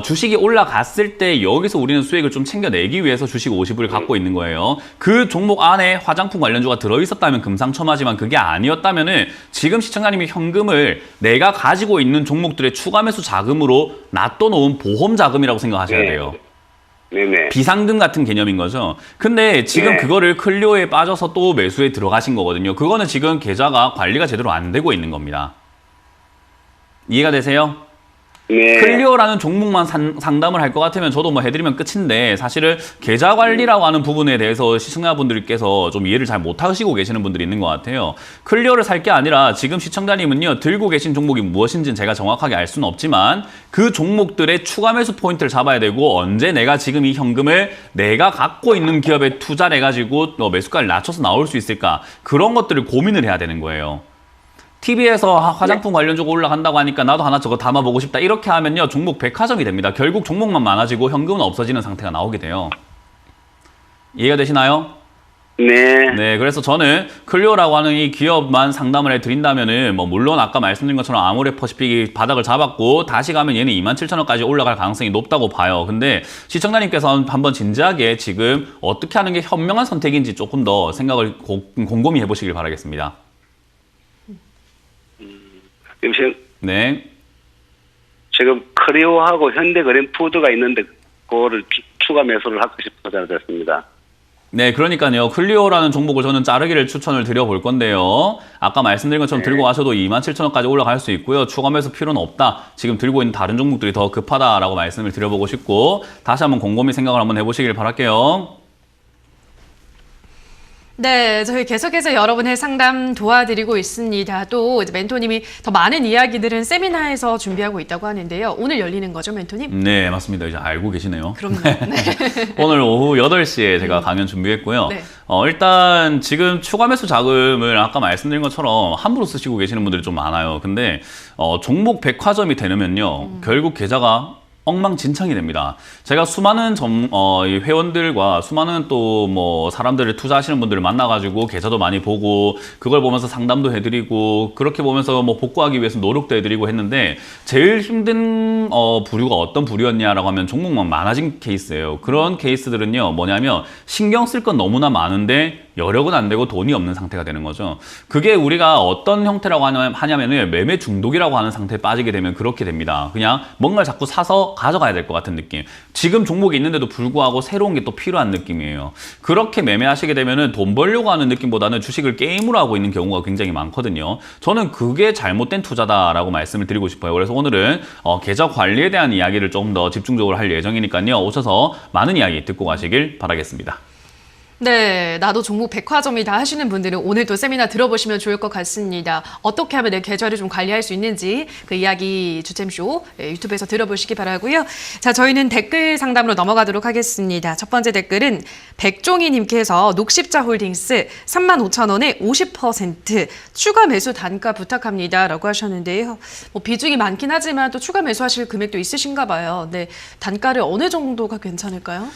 주식이 올라갔을 때 여기서 우리는 수익을 좀 챙겨내기 위해서 주식 50을 갖고 있는 거예요. 그 종목 안에 화장품 관련주가 들어있었다면 금상첨화지만 그게 아니었다면은 지금 시청자님이 현금을 내가 가지고 있는 종목들의 추가 매수 자금으로 놔둬놓은 보험 자금이라고 생각하셔야 돼요. 네네. 비상금 같은 개념인 거죠. 근데 지금 그거를 클리오에 빠져서 또 매수에 들어가신 거거든요. 그거는 지금 계좌가 관리가 제대로 안 되고 있는 겁니다. 이해가 되세요? 네. 클리오라는 종목만 상담을 할 것 같으면 저도 뭐 해드리면 끝인데 사실은 계좌 관리라고 하는 부분에 대해서 시청자분들께서 좀 이해를 잘 못하시고 계시는 분들이 있는 것 같아요. 클리오를 살 게 아니라 지금 시청자님은요 들고 계신 종목이 무엇인지는 제가 정확하게 알 수는 없지만 그 종목들의 추가 매수 포인트를 잡아야 되고 언제 내가 지금 이 현금을 내가 갖고 있는 기업에 투자를 해가지고 매수가를 낮춰서 나올 수 있을까 그런 것들을 고민을 해야 되는 거예요. TV에서 화장품 관련주가 올라간다고 하니까 나도 하나 저거 담아보고 싶다. 이렇게 하면요. 종목 백화점이 됩니다. 결국 종목만 많아지고 현금은 없어지는 상태가 나오게 돼요. 이해가 되시나요? 네. 네, 그래서 저는 클리오라고 하는 이 기업만 상담을 해드린다면은 뭐 물론 아까 말씀드린 것처럼 아모레 퍼시픽이 바닥을 잡았고 다시 가면 얘는 27,000원까지 올라갈 가능성이 높다고 봐요. 근데 시청자님께서는 한번 진지하게 지금 어떻게 하는 게 현명한 선택인지 조금 더 생각을 곰곰이 해보시길 바라겠습니다. 네. 지금 크리오하고 현대그린푸드가 있는데 그거를 추가 매수를 하고 싶어서 됐습니다. 네, 그러니까요. 클리오라는 종목을 저는 자르기를 추천을 드려볼 건데요. 아까 말씀드린 것처럼 들고 가셔도 27,000원까지 올라갈 수 있고요. 추가 매수 필요는 없다. 지금 들고 있는 다른 종목들이 더 급하다라고 말씀을 드려보고 싶고 다시 한번 곰곰이 생각을 한번 해보시길 바랄게요. 네, 저희 계속해서 여러분의 상담 도와드리고 있습니다. 또 이제 멘토님이 더 많은 이야기들은 세미나에서 준비하고 있다고 하는데요. 오늘 열리는 거죠, 멘토님? 네, 맞습니다. 이제 알고 계시네요. 그럼요. 네. 오늘 오후 8시에 제가 강연 준비했고요. 네. 일단 지금 추가 매수 자금을 아까 말씀드린 것처럼 함부로 쓰시고 계시는 분들이 좀 많아요. 근데 종목 백화점이 되면요. 결국 계좌가 엉망진창이 됩니다. 제가 수많은 회원들과 수많은 또 뭐 사람들을 투자하시는 분들을 만나가지고 계좌도 많이 보고 그걸 보면서 상담도 해드리고 그렇게 보면서 뭐 복구하기 위해서 노력도 해드리고 했는데 제일 힘든 부류가 어떤 부류였냐라고 하면 종목만 많아진 케이스예요. 그런 케이스들은요 뭐냐면 신경 쓸 건 너무나 많은데 여력은 안 되고 돈이 없는 상태가 되는 거죠. 그게 우리가 어떤 형태라고 하냐면은 매매 중독이라고 하는 상태에 빠지게 되면 그렇게 됩니다. 그냥 뭔가를 자꾸 사서 가져가야 될 것 같은 느낌. 지금 종목이 있는데도 불구하고 새로운 게 또 필요한 느낌이에요. 그렇게 매매하시게 되면은 돈 벌려고 하는 느낌보다는 주식을 게임으로 하고 있는 경우가 굉장히 많거든요. 저는 그게 잘못된 투자다라고 말씀을 드리고 싶어요. 그래서 오늘은 계좌 관리에 대한 이야기를 좀 더 집중적으로 할 예정이니까요. 오셔서 많은 이야기 듣고 가시길 바라겠습니다. 네, 나도 종목 백화점이다 하시는 분들은 오늘 또 세미나 들어보시면 좋을 것 같습니다. 어떻게 하면 내 계좌를 좀 관리할 수 있는지 그 이야기 주템쇼 유튜브에서 들어보시기 바라고요. 자, 저희는 댓글 상담으로 넘어가도록 하겠습니다. 첫 번째 댓글은 백종희님께서 녹십자 홀딩스 35,000원에 50% 추가 매수 단가 부탁합니다 라고 하셨는데요. 뭐 비중이 많긴 하지만 또 추가 매수하실 금액도 있으신가 봐요. 네, 단가를 어느 정도가 괜찮을까요?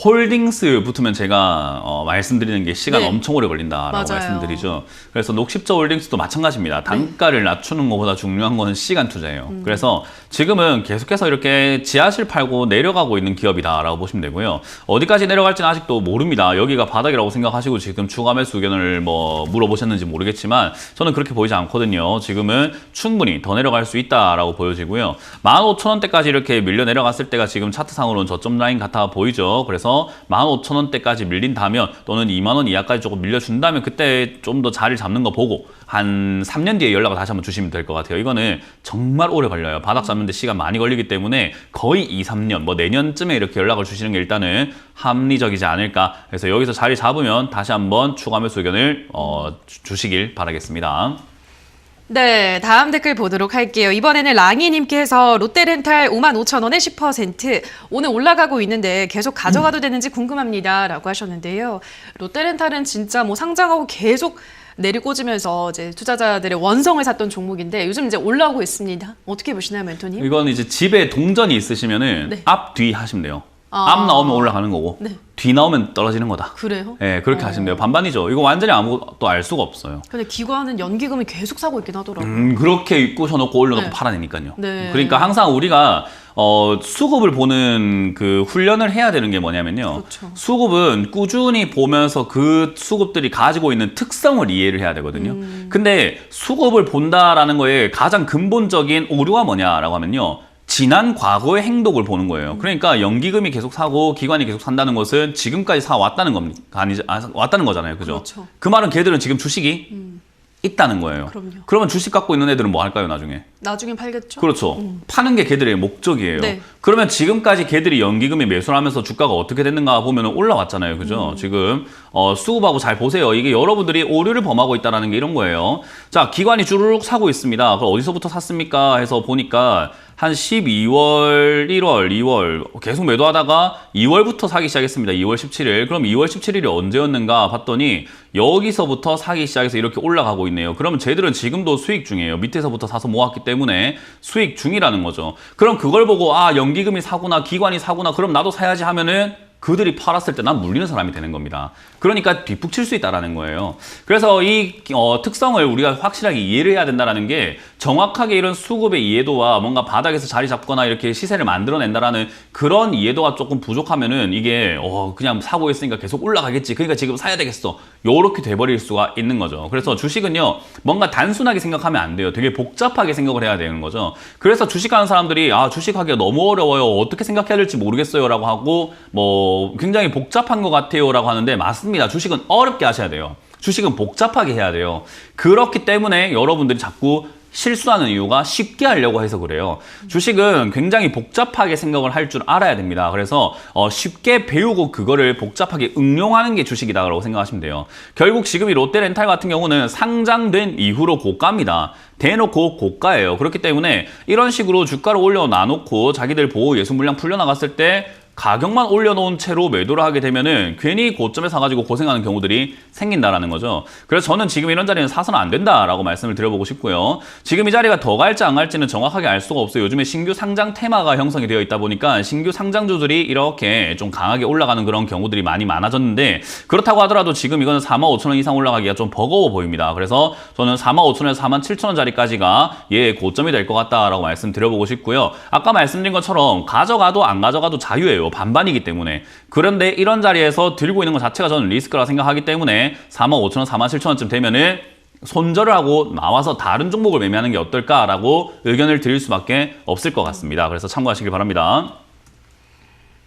홀딩스 붙으면 제가 말씀드리는 게 시간 네. 엄청 오래 걸린다라고 맞아요. 말씀드리죠. 그래서 녹십자 홀딩스도 마찬가지입니다. 단가를 낮추는 것보다 중요한 것은 시간 투자예요. 그래서 지금은 계속해서 이렇게 지하실 팔고 내려가고 있는 기업이다라고 보시면 되고요. 어디까지 내려갈지는 아직도 모릅니다. 여기가 바닥이라고 생각하시고 지금 추가 매수 의견을 뭐 물어보셨는지 모르겠지만 저는 그렇게 보이지 않거든요. 지금은 충분히 더 내려갈 수 있다라고 보여지고요. 15,000원대까지 이렇게 밀려 내려갔을 때가 지금 차트상으로는 저점 라인 같아 보이죠. 그래서 15,000원대까지 밀린다면 또는 2만 원 이하까지 조금 밀려준다면 그때 좀 더 자리를 잡는 거 보고 한 3년 뒤에 연락을 다시 한번 주시면 될 것 같아요. 이거는 정말 오래 걸려요. 바닥 잡는데 시간 많이 걸리기 때문에 거의 2, 3년, 뭐 내년쯤에 이렇게 연락을 주시는 게 일단은 합리적이지 않을까. 그래서 여기서 자리 잡으면 다시 한번 추가 매수 의견을 주시길 바라겠습니다. 네, 다음 댓글 보도록 할게요. 이번에는 랑이님께서 롯데렌탈 55,000원에 10% 오늘 올라가고 있는데 계속 가져가도 되는지 궁금합니다 라고 하셨는데요. 롯데렌탈은 진짜 뭐 상장하고 계속 내리꽂으면서 이제 투자자들의 원성을 샀던 종목인데 요즘 이제 올라오고 있습니다. 어떻게 보시나요, 멘토님? 이건 이제 집에 동전이 있으시면은 네. 앞, 뒤 하시면 돼요. 아. 앞 나오면 올라가는 거고 네. 뒤 나오면 떨어지는 거다. 그래요? 네, 그렇게 하시면 돼요. 반반이죠. 이거 완전히 아무것도 알 수가 없어요. 근데 기관은 연기금을 계속 사고 있긴 하더라고요. 그렇게 꼬셔놓고 올려놓고 네. 팔아내니까요. 네. 그러니까 항상 우리가 수급을 보는 그 훈련을 해야 되는 게 뭐냐면요. 그렇죠. 수급은 꾸준히 보면서 그 수급들이 가지고 있는 특성을 이해를 해야 되거든요. 근데 수급을 본다라는 거에 가장 근본적인 오류가 뭐냐라고 하면요. 지난 과거의 행동을 보는 거예요. 그러니까 연기금이 계속 사고 기관이 계속 산다는 것은 지금까지 사왔다는 겁니다. 왔다는 거잖아요. 그죠? 그렇죠. 그 말은 걔들은 지금 주식이 있다는 거예요. 그럼요. 그러면 주식 갖고 있는 애들은 뭐 할까요, 나중에? 나중엔 팔겠죠? 그렇죠. 파는 게 걔들의 목적이에요. 네. 그러면 지금까지 걔들이 연기금에 매수를 하면서 주가가 어떻게 됐는가 보면 올라왔잖아요. 그죠? 지금 수급하고 잘 보세요. 이게 여러분들이 오류를 범하고 있다는 게 이런 거예요. 자, 기관이 주르륵 사고 있습니다. 그럼 어디서부터 샀습니까? 해서 보니까 한 12월, 1월, 2월 계속 매도하다가 2월부터 사기 시작했습니다. 2월 17일. 그럼 2월 17일이 언제였는가 봤더니 여기서부터 사기 시작해서 이렇게 올라가고 있네요. 그러면 쟤들은 지금도 수익 중이에요. 밑에서부터 사서 모았기 때문에 수익 중이라는 거죠. 그럼 그걸 보고 아, 연기금이 사구나, 기관이 사구나, 그럼 나도 사야지 하면은 그들이 팔았을 때 난 물리는 사람이 되는 겁니다. 그러니까 뒷북칠 수 있다는 거예요. 그래서 이 특성을 우리가 확실하게 이해를 해야 된다는 게 정확하게 이런 수급의 이해도와 뭔가 바닥에서 자리 잡거나 이렇게 시세를 만들어낸다라는 그런 이해도가 조금 부족하면은 이게 그냥 사고 있으니까 계속 올라가겠지. 그러니까 지금 사야 되겠어. 요렇게 돼버릴 수가 있는 거죠. 그래서 주식은요, 뭔가 단순하게 생각하면 안 돼요. 되게 복잡하게 생각을 해야 되는 거죠. 그래서 주식하는 사람들이 아, 주식하기가 너무 어려워요. 어떻게 생각해야 될지 모르겠어요. 라고 하고 굉장히 복잡한 것 같아요. 라고 하는데 맞습니다. 주식은 어렵게 하셔야 돼요. 주식은 복잡하게 해야 돼요. 그렇기 때문에 여러분들이 자꾸 실수하는 이유가 쉽게 하려고 해서 그래요. 주식은 굉장히 복잡하게 생각을 할 줄 알아야 됩니다. 그래서 쉽게 배우고 그거를 복잡하게 응용하는 게 주식이다라고 생각하시면 돼요. 결국 지금 이 롯데렌탈 같은 경우는 상장된 이후로 고가입니다. 대놓고 고가예요. 그렇기 때문에 이런 식으로 주가를 올려놔놓고 자기들 보호 예수 물량 풀려나갔을 때 가격만 올려놓은 채로 매도를 하게 되면은 괜히 고점에 사가지고 고생하는 경우들이 생긴다라는 거죠. 그래서 저는 지금 이런 자리는 사서는 안 된다라고 말씀을 드려보고 싶고요. 지금 이 자리가 더 갈지 안 갈지는 정확하게 알 수가 없어요. 요즘에 신규 상장 테마가 형성이 되어 있다 보니까 신규 상장주들이 이렇게 좀 강하게 올라가는 그런 경우들이 많이 많아졌는데 그렇다고 하더라도 지금 이거는 45,000원 이상 올라가기가 좀 버거워 보입니다. 그래서 저는 45,000원에서 47,000원 자리까지가 고점이 될 것 같다라고 말씀드려보고 싶고요. 아까 말씀드린 것처럼 가져가도 안 가져가도 자유예요. 반반이기 때문에. 그런데 이런 자리에서 들고 있는 것 자체가 저는 리스크라 생각하기 때문에 45,000원, 47,000원쯤 되면은 손절을 하고 나와서 다른 종목을 매매하는 게 어떨까라고 의견을 드릴 수밖에 없을 것 같습니다. 그래서 참고하시길 바랍니다.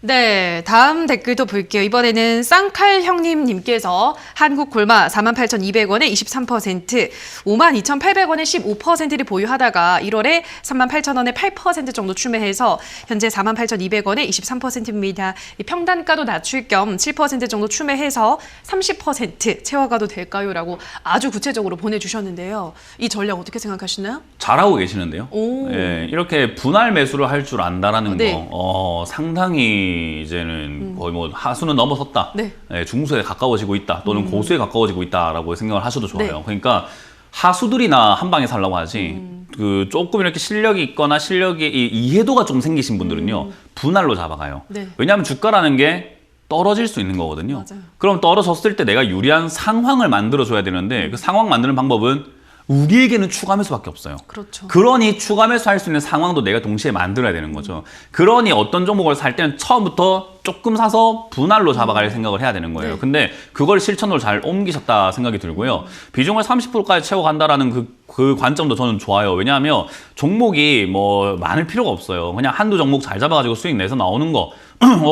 네, 다음 댓글도 볼게요. 이번에는 쌍칼 형님님께서 한국 굴마 48,200원에 23%, 52,800원에 15%를 보유하다가 1월에 38,000원에 8% 정도 추매해서 현재 48,200원에 23%입니다. 평단가도 낮출 겸 7% 정도 추매해서 30% 채워가도 될까요? 라고 아주 구체적으로 보내주셨는데요. 이 전략 어떻게 생각하시나요? 잘하고 계시는데요. 오. 예, 이렇게 분할 매수를 할 줄 안다라는 네. 거, 상당히 이제는 거의 뭐 하수는 넘어섰다. 네. 예, 중수에 가까워지고 있다. 또는 고수에 가까워지고 있다라고 생각을 하셔도 좋아요. 네. 그러니까 하수들이나 한 방에 살라고 하지. 그 조금 이렇게 실력이 있거나 실력이 이해도가 좀 생기신 분들은요, 분할로 잡아가요. 네. 왜냐하면 주가라는 게 떨어질 수 있는 거거든요. 맞아요. 그럼 떨어졌을 때 내가 유리한 상황을 만들어줘야 되는데 그 상황 만드는 방법은 우리에게는 추가 매수밖에 없어요. 그렇죠. 그러니 추가 매수할 수 있는 상황도 내가 동시에 만들어야 되는 거죠. 그러니 어떤 종목을 살 때는 처음부터 조금 사서 분할로 잡아갈 생각을 해야 되는 거예요. 네. 근데 그걸 실천으로 잘 옮기셨다 생각이 들고요. 비중을 30%까지 채워간다라는 그 관점도 저는 좋아요. 왜냐하면 종목이 뭐 많을 필요가 없어요. 그냥 한두 종목 잘 잡아가지고 수익 내서 나오는 거.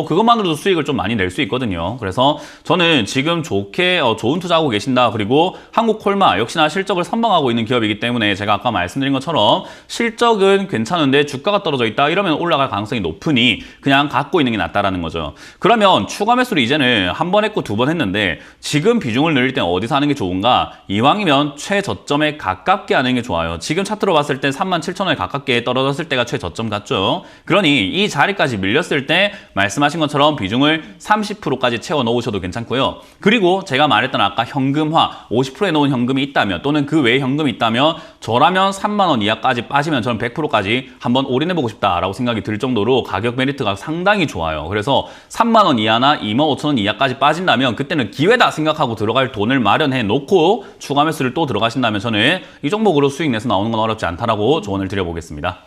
그것만으로도 수익을 좀 많이 낼 수 있거든요. 그래서 저는 지금 좋게 좋은 투자하고 계신다. 그리고 한국콜마 역시나 실적을 선방하고 있는 기업이기 때문에 제가 아까 말씀드린 것처럼 실적은 괜찮은데 주가가 떨어져 있다. 이러면 올라갈 가능성이 높으니 그냥 갖고 있는 게 낫다라는 거죠. 그러면 추가 매수를 이제는 한 번 했고 두 번 했는데 지금 비중을 늘릴 때 어디서 하는 게 좋은가? 이왕이면 최저점에 가깝게 하는 게 좋아요. 지금 차트로 봤을 때 37,000원에 가깝게 떨어졌을 때가 최저점 같죠. 그러니 이 자리까지 밀렸을 때 말씀하신 것처럼 비중을 30%까지 채워 넣으셔도 괜찮고요. 그리고 제가 말했던 아까 현금화 50%에 놓은 현금이 있다면 또는 그 외에 현금이 있다면 저라면 3만 원 이하까지 빠지면 저는 100%까지 한번 올인해보고 싶다라고 생각이 들 정도로 가격 메리트가 상당히 좋아요. 그래서 3만 원 이하나 25,000원 이하까지 빠진다면 그때는 기회다 생각하고 들어갈 돈을 마련해 놓고 추가 매수를 또 들어가신다면 저는 이 종목으로 수익 내서 나오는 건 어렵지 않다라고 조언을 드려보겠습니다.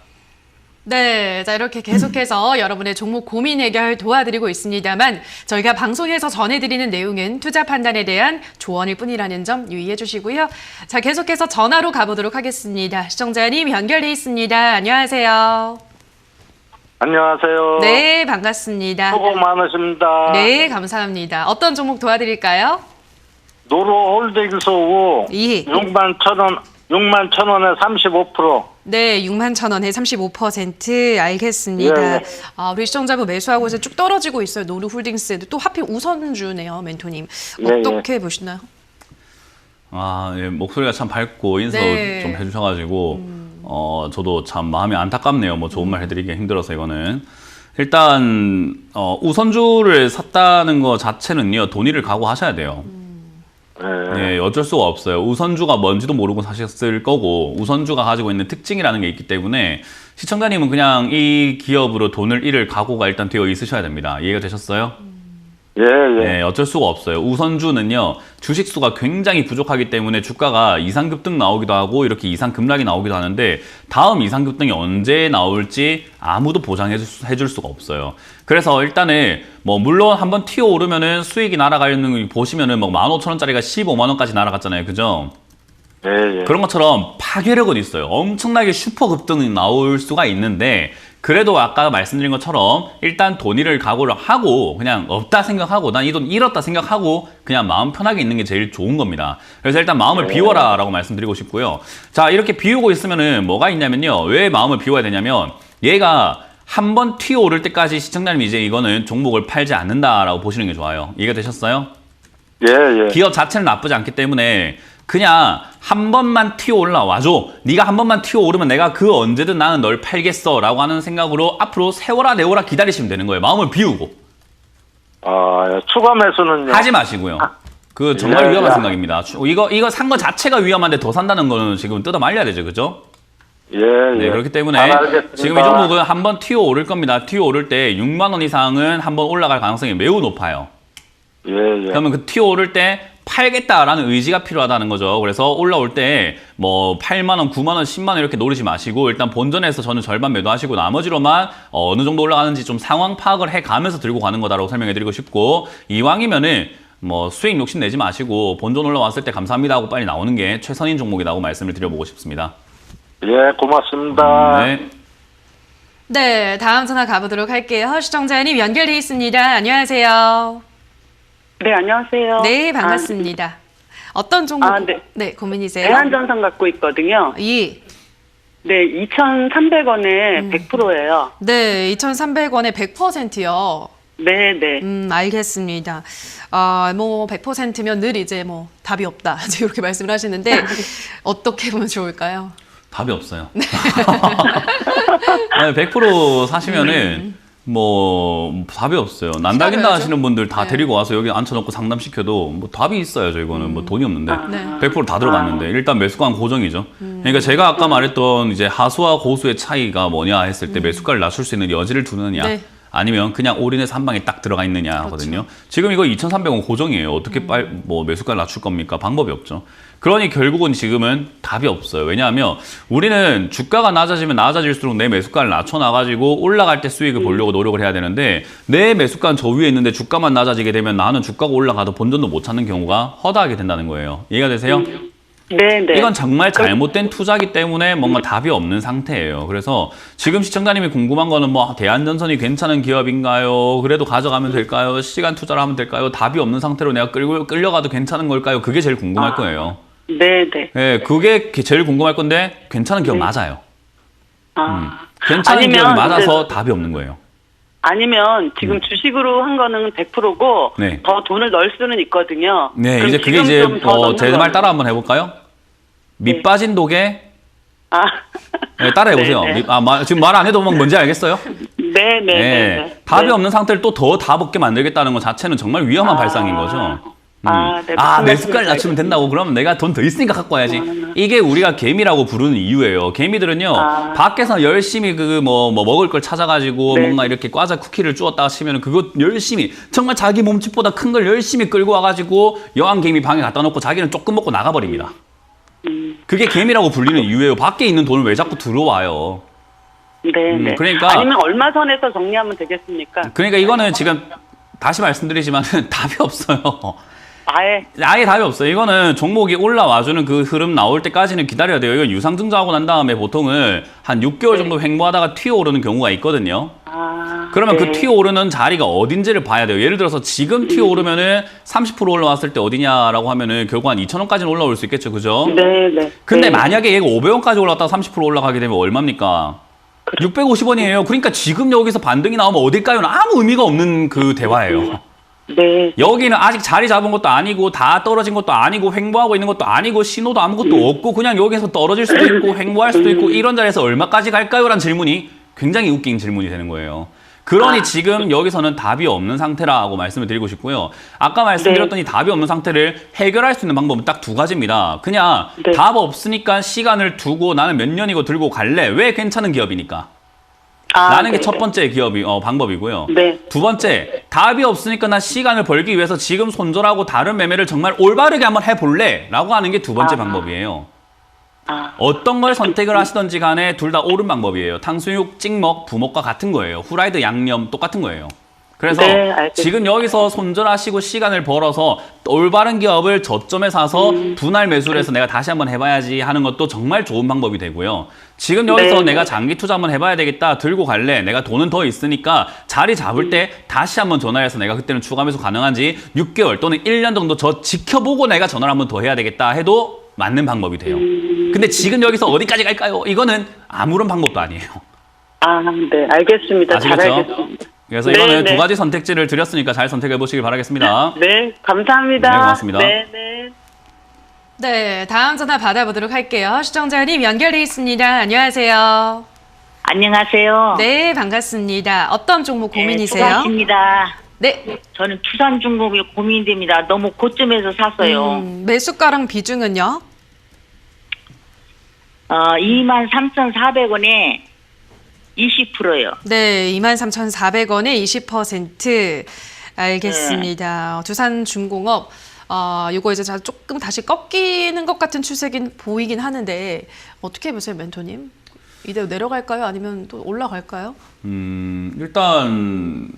네, 자 이렇게 계속해서 여러분의 종목 고민 해결 도와드리고 있습니다만 저희가 방송에서 전해드리는 내용은 투자 판단에 대한 조언일 뿐이라는 점 유의해 주시고요. 자 계속해서 전화로 가보도록 하겠습니다. 시청자님 연결돼 있습니다. 안녕하세요. 안녕하세요. 네, 반갑습니다. 수고 많으십니다. 네, 감사합니다. 어떤 종목 도와드릴까요? 노로홀딩스우 예. 61,000원에 35%. 네, 61,000원에 35% 알겠습니다. 예, 예. 우리 시청자분 매수하고 이제 쭉 떨어지고 있어요. 노루홀딩스 또 하필 우선주네요, 멘토님. 예, 어떻게 보시나요? 예, 목소리가 참 밝고 인사 네. 좀 해주셔가지고 저도 참 마음이 안타깝네요. 뭐 좋은 말 해드리기 힘들어서 이거는 일단 우선주를 샀다는 거 자체는요 돈의를 각오하셔야 돼요. 네, 어쩔 수가 없어요. 우선주가 뭔지도 모르고 사셨을 거고 우선주가 가지고 있는 특징이라는 게 있기 때문에 시청자님은 그냥 이 기업으로 돈을 잃을 각오가 일단 되어 있으셔야 됩니다. 이해가 되셨어요? 예, 예. 네, 어쩔 수가 없어요. 우선주는요, 주식수가 굉장히 부족하기 때문에 주가가 이상급등 나오기도 하고 이렇게 이상급락이 나오기도 하는데 다음 이상급등이 언제 나올지 아무도 보장해 줄 수가 없어요. 그래서 일단은 뭐 물론 한번 튀어 오르면은 수익이 날아가는 거 보시면은 뭐 15,000원짜리가 15만 원까지 날아갔잖아요. 그죠? 예, 예. 그런 것처럼 파괴력은 있어요. 엄청나게 슈퍼 급등이 나올 수가 있는데 그래도 아까 말씀드린 것처럼 일단 돈의를 각오를 하고 그냥 없다 생각하고 난 이 돈 잃었다 생각하고 그냥 마음 편하게 있는 게 제일 좋은 겁니다. 그래서 일단 마음을 비워라 라고 말씀드리고 싶고요. 자, 이렇게 비우고 있으면은 뭐가 있냐면요. 왜 마음을 비워야 되냐면 얘가 한번 튀어오를 때까지 시청자님 이제 이거는 종목을 팔지 않는다라고 보시는 게 좋아요. 이해가 되셨어요? 예, 예. 기업 자체는 나쁘지 않기 때문에 그냥 한 번만 튀어 올라와줘. 네가 한 번만 튀어 오르면 내가 그 언제든 나는 널 팔겠어 라고 하는 생각으로 앞으로 세워라 내워라 기다리시면 되는 거예요. 마음을 비우고. 추가 매수는요? 하지 마시고요. 그 정말 예, 위험한 예. 생각입니다. 이거 산 거 자체가 위험한데 더 산다는 거는 지금 뜯어 말려야 되죠. 그죠? 예, 네, 예. 그렇기 때문에 잘 알겠습니다. 지금 이 종목은 한번 튀어 오를 겁니다. 튀어 오를 때 6만 원 이상은 한번 올라갈 가능성이 매우 높아요. 예, 예. 그러면 그 튀어 오를 때 팔겠다라는 의지가 필요하다는 거죠. 그래서 올라올 때 뭐 8만 원, 9만 원, 10만 원 이렇게 노리지 마시고 일단 본전에서 저는 절반 매도하시고 나머지로만 어느 정도 올라가는지 좀 상황 파악을 해가면서 들고 가는 거다라고 설명해드리고 싶고 이왕이면은 뭐 수익 욕심 내지 마시고 본전 올라왔을 때 감사합니다 하고 빨리 나오는 게 최선인 종목이라고 말씀을 드려보고 싶습니다. 예, 고맙습니다. 네. 네, 다음 전화 가보도록 할게요. 시청자님 연결돼 있습니다. 안녕하세요. 네, 안녕하세요. 네, 반갑습니다. 어떤 종목 네. 고민이세요? 대한전선 갖고 있거든요. 예. 네, 2,300원에 100%예요. 네, 2,300원에 100%요. 네, 네. 알겠습니다. 뭐 100%면 늘 이제 뭐 답이 없다. 이렇게 말씀을 하시는데 어떻게 보면 좋을까요? 답이 없어요. 아니, 100% 사시면은 뭐 답이 없어요. 난다긴다 기다려야죠. 하시는 분들 다 네. 데리고 와서 여기 앉혀놓고 상담시켜도 뭐 답이 있어야죠. 이거는 뭐 돈이 없는데 네. 100%다 들어갔는데 일단 매수가는 고정이죠. 그러니까 제가 아까 말했던 이제 하수와 고수의 차이가 뭐냐 했을 때 매수가를 낮출 수 있는 여지를 두느냐 네. 아니면 그냥 올인해서 한 방에 딱 들어가 있느냐 하거든요. 지금 이거 2,300원 고정이에요. 어떻게 뭐 매수가를 낮출 겁니까? 방법이 없죠. 그러니 결국은 지금은 답이 없어요. 왜냐하면 우리는 주가가 낮아지면 낮아질수록 내 매수가를 낮춰놔가지고 올라갈 때 수익을 보려고 노력을 해야 되는데 내 매수가는 저 위에 있는데 주가만 낮아지게 되면 나는 주가가 올라가도 본전도 못 찾는 경우가 허다하게 된다는 거예요. 이해가 되세요? 네, 네. 이건 정말 잘못된 투자기 때문에 뭔가 답이 없는 상태예요. 그래서 지금 시청자님이 궁금한 거는 뭐 대한전선이 괜찮은 기업인가요? 그래도 가져가면 될까요? 시간 투자를 하면 될까요? 답이 없는 상태로 내가 끌려가도 괜찮은 걸까요? 그게 제일 궁금할 거예요. 네, 네. 네, 그게 제일 궁금할 건데 괜찮은 기업 맞아요. 괜찮은 아니면 기업이 맞아서 답이 없는 거예요. 아니면 지금 주식으로 한 거는 100%고 네. 더 돈을 넣을 수는 있거든요. 네, 그럼 이제 그게 지금 이제 좀더 넣는 제 말 거는- 따라 한번 해볼까요? 밑 빠진 독에 아, 네, 따라해보세요. 네, 네. 지금 말 안 해도 막 뭔지 알겠어요? 네, 네, 네. 네. 답이 네. 없는 상태를 또 더 답 없게 만들겠다는 것 자체는 정말 위험한 발상인 거죠. 네, 무슨 매수가를 말씀인지 낮추면 된다고 그러면 내가 돈 더 있으니까 갖고 와야지. 이게 우리가 개미라고 부르는 이유예요. 개미들은요, 밖에서 열심히 뭐 먹을 걸 찾아가지고 네. 뭔가 이렇게 과자 쿠키를 주었다 치면 그거 열심히, 정말 자기 몸집보다 큰 걸 열심히 끌고 와가지고 여왕개미 방에 갖다 놓고 자기는 조금 먹고 나가버립니다. 그게 개미라고 불리는 이유예요. 밖에 있는 돈을 왜 자꾸 들어와요. 네, 네. 그러니까- 아니면 얼마 선에서 정리하면 되겠습니까? 그러니까 이거는 지금 다시 말씀드리지만 답이 없어요. 아예 답이 없어요. 이거는 종목이 올라와주는 그 흐름 나올 때까지는 기다려야 돼요. 이건 유상증자하고 난 다음에 보통은 한 6개월 정도 횡보하다가 튀어오르는 경우가 있거든요. 그러면 네. 그 튀어오르는 자리가 어딘지를 봐야 돼요. 예를 들어서 지금 튀어오르면은 30% 올라왔을 때 어디냐라고 하면은 결국 한 2,000원까지는 올라올 수 있겠죠. 그죠? 네, 네. 근데 네. 만약에 얘가 500원까지 올라왔다가 30% 올라가게 되면 얼마입니까? 650원이에요. 그러니까 지금 여기서 반등이 나오면 어딜까요? 아무 의미가 없는 그 대화예요. 네. 여기는 아직 자리 잡은 것도 아니고 다 떨어진 것도 아니고 횡보하고 있는 것도 아니고 신호도 아무것도 없고 그냥 여기서 떨어질 수도 있고 횡보할 수도 있고 이런 자리에서 얼마까지 갈까요? 라는 질문이 굉장히 웃긴 질문이 되는 거예요. 그러니 지금 여기서는 답이 없는 상태라고 말씀을 드리고 싶고요. 아까 말씀드렸던 이 답이 없는 상태를 해결할 수 있는 방법은 딱 두 가지입니다. 그냥 네. 답 없으니까 시간을 두고 나는 몇 년이고 들고 갈래. 왜 괜찮은 기업이니까. 라는 게 네. 첫 번째 방법이고요. 네. 두 번째, 답이 없으니까 나 시간을 벌기 위해서 지금 손절하고 다른 매매를 정말 올바르게 한번 해볼래? 라고 하는 게 두 번째 방법이에요. 어떤 걸 선택을 하시던지 간에 둘 다 옳은 방법이에요. 탕수육, 찍먹, 부먹과 같은 거예요. 후라이드, 양념 똑같은 거예요. 그래서 네, 알겠습니다. 지금 여기서 손절하시고 시간을 벌어서 올바른 기업을 저점에 사서 분할 매수를 해서 내가 다시 한번 해봐야지 하는 것도 정말 좋은 방법이 되고요. 지금 여기서 네. 내가 장기 투자 한번 해봐야 되겠다. 들고 갈래. 내가 돈은 더 있으니까 자리 잡을 때 다시 한번 전화해서 내가 그때는 추가 매수 가능한지 6개월 또는 1년 정도 저 지켜보고 내가 전화를 한번 더 해야 되겠다 해도 맞는 방법이 돼요. 근데 지금 여기서 어디까지 갈까요? 이거는 아무런 방법도 아니에요. 네. 알겠습니다. 잘 아시겠죠? 알겠습니다. 그래서 네, 이거는 네. 두 가지 선택지를 드렸으니까 잘 선택해 보시길 바라겠습니다. 네, 감사합니다. 네, 고맙습니다. 네, 네. 네, 다음 전화 받아보도록 할게요. 시청자님 연결돼 있습니다. 안녕하세요. 안녕하세요. 네, 반갑습니다. 어떤 종목 고민이세요? 투자입니다. 네, 저는 투산중공이 고민됩니다. 너무 고점에서 샀어요. 매수가랑 비중은요? 23,400원에 20%요. 네, 23,400원에 20%. 알겠습니다. 두산중공업, 요거 이제 조금 다시 꺾이는 것 같은 추세긴 보이긴 하는데, 어떻게 보세요, 멘토님? 이대로 내려갈까요? 아니면 또 올라갈까요? 일단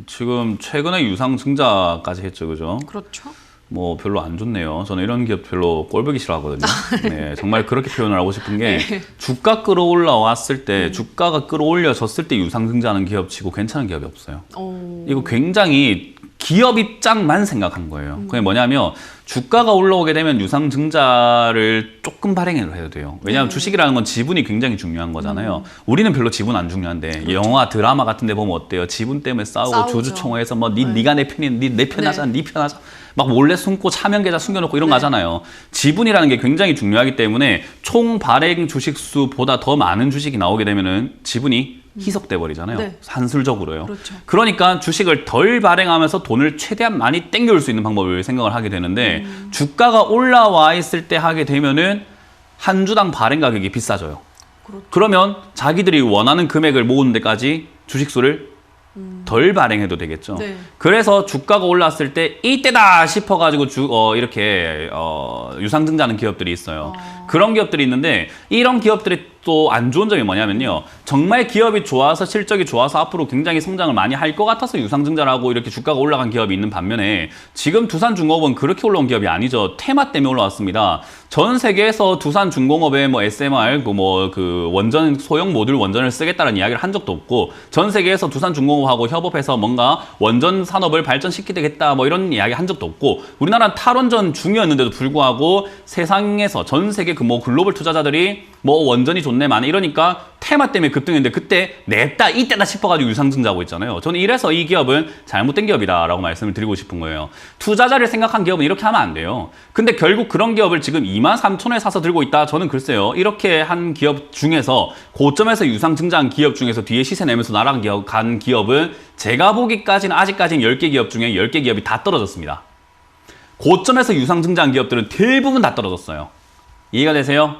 지금 최근에 유상증자까지 했죠, 그죠? 그렇죠. 뭐 별로 안 좋네요. 저는 이런 기업 별로 꼴보기 싫어하거든요. 네, 정말 그렇게 표현을 하고 싶은 게 주가 끌어올라왔을 때 주가가 끌어올려졌을 때 유상증자하는 기업치고 괜찮은 기업이 없어요. 이거 굉장히 기업 입장만 생각한 거예요. 그게 뭐냐면 주가가 올라오게 되면 유상증자를 조금 발행해도 돼요. 왜냐하면 주식이라는 건 지분이 굉장히 중요한 거잖아요. 우리는 별로 지분 안 중요한데 영화, 드라마 같은 데 보면 어때요? 지분 때문에 싸우고 주주총회에서 뭐 네가 내 편이 내 편하자, 네 편하자. 막 몰래 숨고 차명 계좌 숨겨놓고 이런 거 하잖아요. 지분이라는 게 굉장히 중요하기 때문에 총 발행 주식 수보다 더 많은 주식이 나오게 되면은 지분이 희석돼 버리잖아요. 네. 산술적으로요. 그렇죠. 그러니까 주식을 덜 발행하면서 돈을 최대한 많이 땡겨올 수 있는 방법을 생각을 하게 되는데 주가가 올라와 있을 때 하게 되면은 한 주당 발행 가격이 비싸져요. 그러면 자기들이 원하는 금액을 모으는 데까지 주식수를 덜 발행해도 되겠죠. 네. 그래서 주가가 올랐을 때 이때다 싶어가지고 이렇게 유상증자하는 기업들이 있어요. 그런 기업들이 있는데 이런 기업들이 또 안 좋은 점이 뭐냐면요. 정말 기업이 좋아서 실적이 좋아서 앞으로 굉장히 성장을 많이 할 것 같아서 유상증자를 하고 이렇게 주가가 올라간 기업이 있는 반면에 지금 두산중공업은 그렇게 올라온 기업이 아니죠. 테마 때문에 올라왔습니다. 전 세계에서 두산중공업의 뭐 SMR, 그 원전 소형 모듈 원전을 쓰겠다는 이야기를 한 적도 없고 전 세계에서 두산중공업하고 협업해서 뭔가 원전 산업을 발전시키겠다 뭐 이런 이야기 한 적도 없고 우리나라는 탈원전 중이었는데도 불구하고 세상에서 전 세계 그 뭐 글로벌 투자자들이 뭐 원전이 좋네 많네 이러니까 테마 때문에 급등했는데 그때 냈다 이때다 싶어가지고 유상증자하고 있잖아요. 저는 이래서 이 기업은 잘못된 기업이다라고 말씀을 드리고 싶은 거예요. 투자자를 생각한 기업은 이렇게 하면 안 돼요. 근데 결국 그런 기업을 지금 23,000원에 사서 들고 있다. 저는 글쎄요. 이렇게 한 기업 중에서 고점에서 유상증자한 기업 중에서 뒤에 시세 내면서 날아간 기업은 제가 보기까지는 아직까지는 10개 기업 중에 10개 기업이 다 떨어졌습니다. 고점에서 유상증자한 기업들은 대부분 다 떨어졌어요. 이해가 되세요?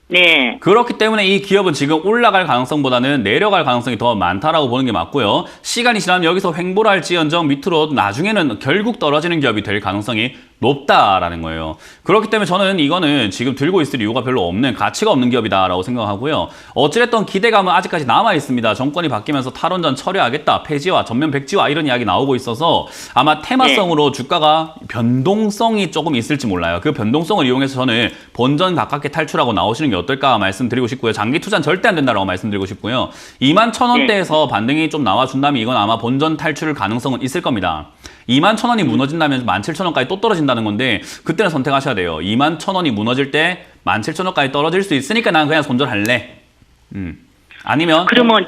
네. 그렇기 때문에 이 기업은 지금 올라갈 가능성보다는 내려갈 가능성이 더 많다라고 보는 게 맞고요. 시간이 지나면 여기서 횡보를 할지언정 밑으로 나중에는 결국 떨어지는 기업이 될 가능성이 높다라는 거예요. 그렇기 때문에 저는 이거는 지금 들고 있을 이유가 별로 없는 가치가 없는 기업이다라고 생각하고요. 어찌됐든 기대감은 아직까지 남아 있습니다. 정권이 바뀌면서 탈원전 처리하겠다, 폐지와 전면 백지화 이런 이야기 나오고 있어서 아마 테마성으로 주가가 변동성이 조금 있을지 몰라요. 그 변동성을 이용해서 저는 본전 가깝게 탈출하고 나오시는 게 어떨까 말씀드리고 싶고요. 장기 투자는 절대 안 된다라고 말씀드리고 싶고요. 21,000원대에서 반등이 좀 나와준다면 이건 아마 본전 탈출 가능성은 있을 겁니다. 21,000원이 무너진다면 17,000원까지 또 떨어진다는 건데 그때는 선택하셔야 돼요. 21,000원이 무너질 때 17,000원까지 떨어질 수 있으니까 난 그냥 손절할래. 아니면 그러면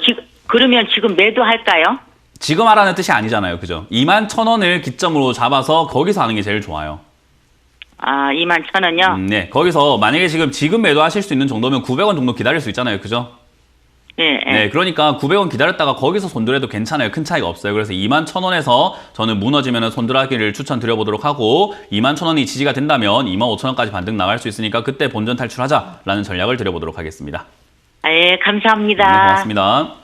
지금 매도할까요? 지금 하라는 뜻이 아니잖아요. 그죠? 21,000원을 기점으로 잡아서 거기서 하는 게 제일 좋아요. 아, 21,000원요? 네. 거기서 만약에 지금 매도하실 수 있는 정도면 900원 정도 기다릴 수 있잖아요. 그죠? 네. 네, 그러니까 900원 기다렸다가 거기서 손절해도 괜찮아요. 큰 차이가 없어요. 그래서 21,000원에서 저는 무너지면 손절하기를 추천드려보도록 하고 21,000원이 지지가 된다면 25,000원까지 반등 나갈 수 있으니까 그때 본전 탈출하자라는 전략을 드려보도록 하겠습니다. 네, 감사합니다. 네, 고맙습니다.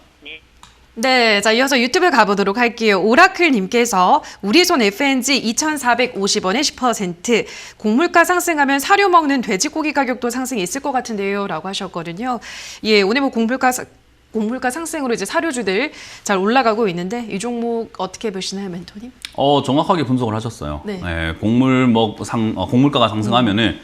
네, 자 이어서 유튜브 가보도록 할게요. 오라클님께서 우리손 FNG 2,450원에 10%, 곡물가 상승하면 사료 먹는 돼지고기 가격도 상승이 있을 것 같은데요 라고 하셨거든요. 예, 오늘 뭐 곡물가 상승으로 이제 사료주들 잘 올라가고 있는데 이 종목 어떻게 보시나요, 멘토님? 정확하게 분석을 하셨어요. 네. 네, 곡물가가 상승하면은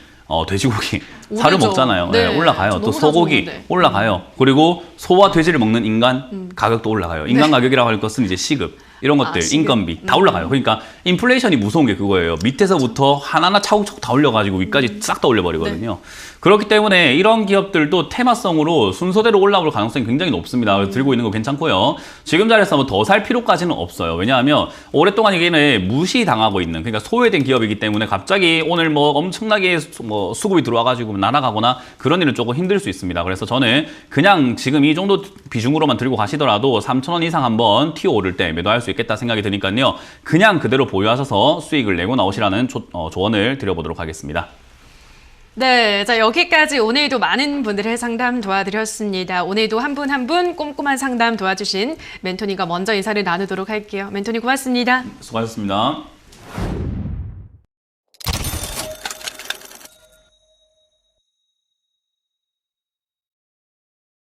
돼지고기 사료 오르죠. 먹잖아요. 네. 네, 올라가요. 저 또 너무 소고기 좋은데. 올라가요. 그리고 소와 돼지를 먹는 인간 가격도 올라가요. 인간 가격이라고 할 것은 이제 시급 이런 것들, 시급. 인건비 다 올라가요. 그러니까 인플레이션이 무서운 게 그거예요. 밑에서부터 하나하나 차곡차곡 다 올려가지고 위까지 싹 다 올려버리거든요. 그렇기 때문에 이런 기업들도 테마성으로 순서대로 올라올 가능성이 굉장히 높습니다. 그래서 들고 있는 거 괜찮고요. 지금 자리에서 뭐 더 살 필요까지는 없어요. 왜냐하면 오랫동안 이게 무시당하고 있는, 그러니까 소외된 기업이기 때문에 갑자기 오늘 뭐 엄청나게 수급이 들어와가지고 날아가거나 그런 일은 조금 힘들 수 있습니다. 그래서 저는 그냥 지금 이 정도 비중으로만 들고 가시더라도 3,000원 이상 한번 튀어 오를 때 매도할 수 있겠다 생각이 드니까요. 그냥 그대로 보유하셔서 수익을 내고 나오시라는 조언을 드려보도록 하겠습니다. 네, 자 여기까지 오늘도 많은 분들의 상담 도와드렸습니다. 오늘도 한 분 한 분 꼼꼼한 상담 도와주신 멘토님과 먼저 인사를 나누도록 할게요. 멘토님 고맙습니다. 수고하셨습니다.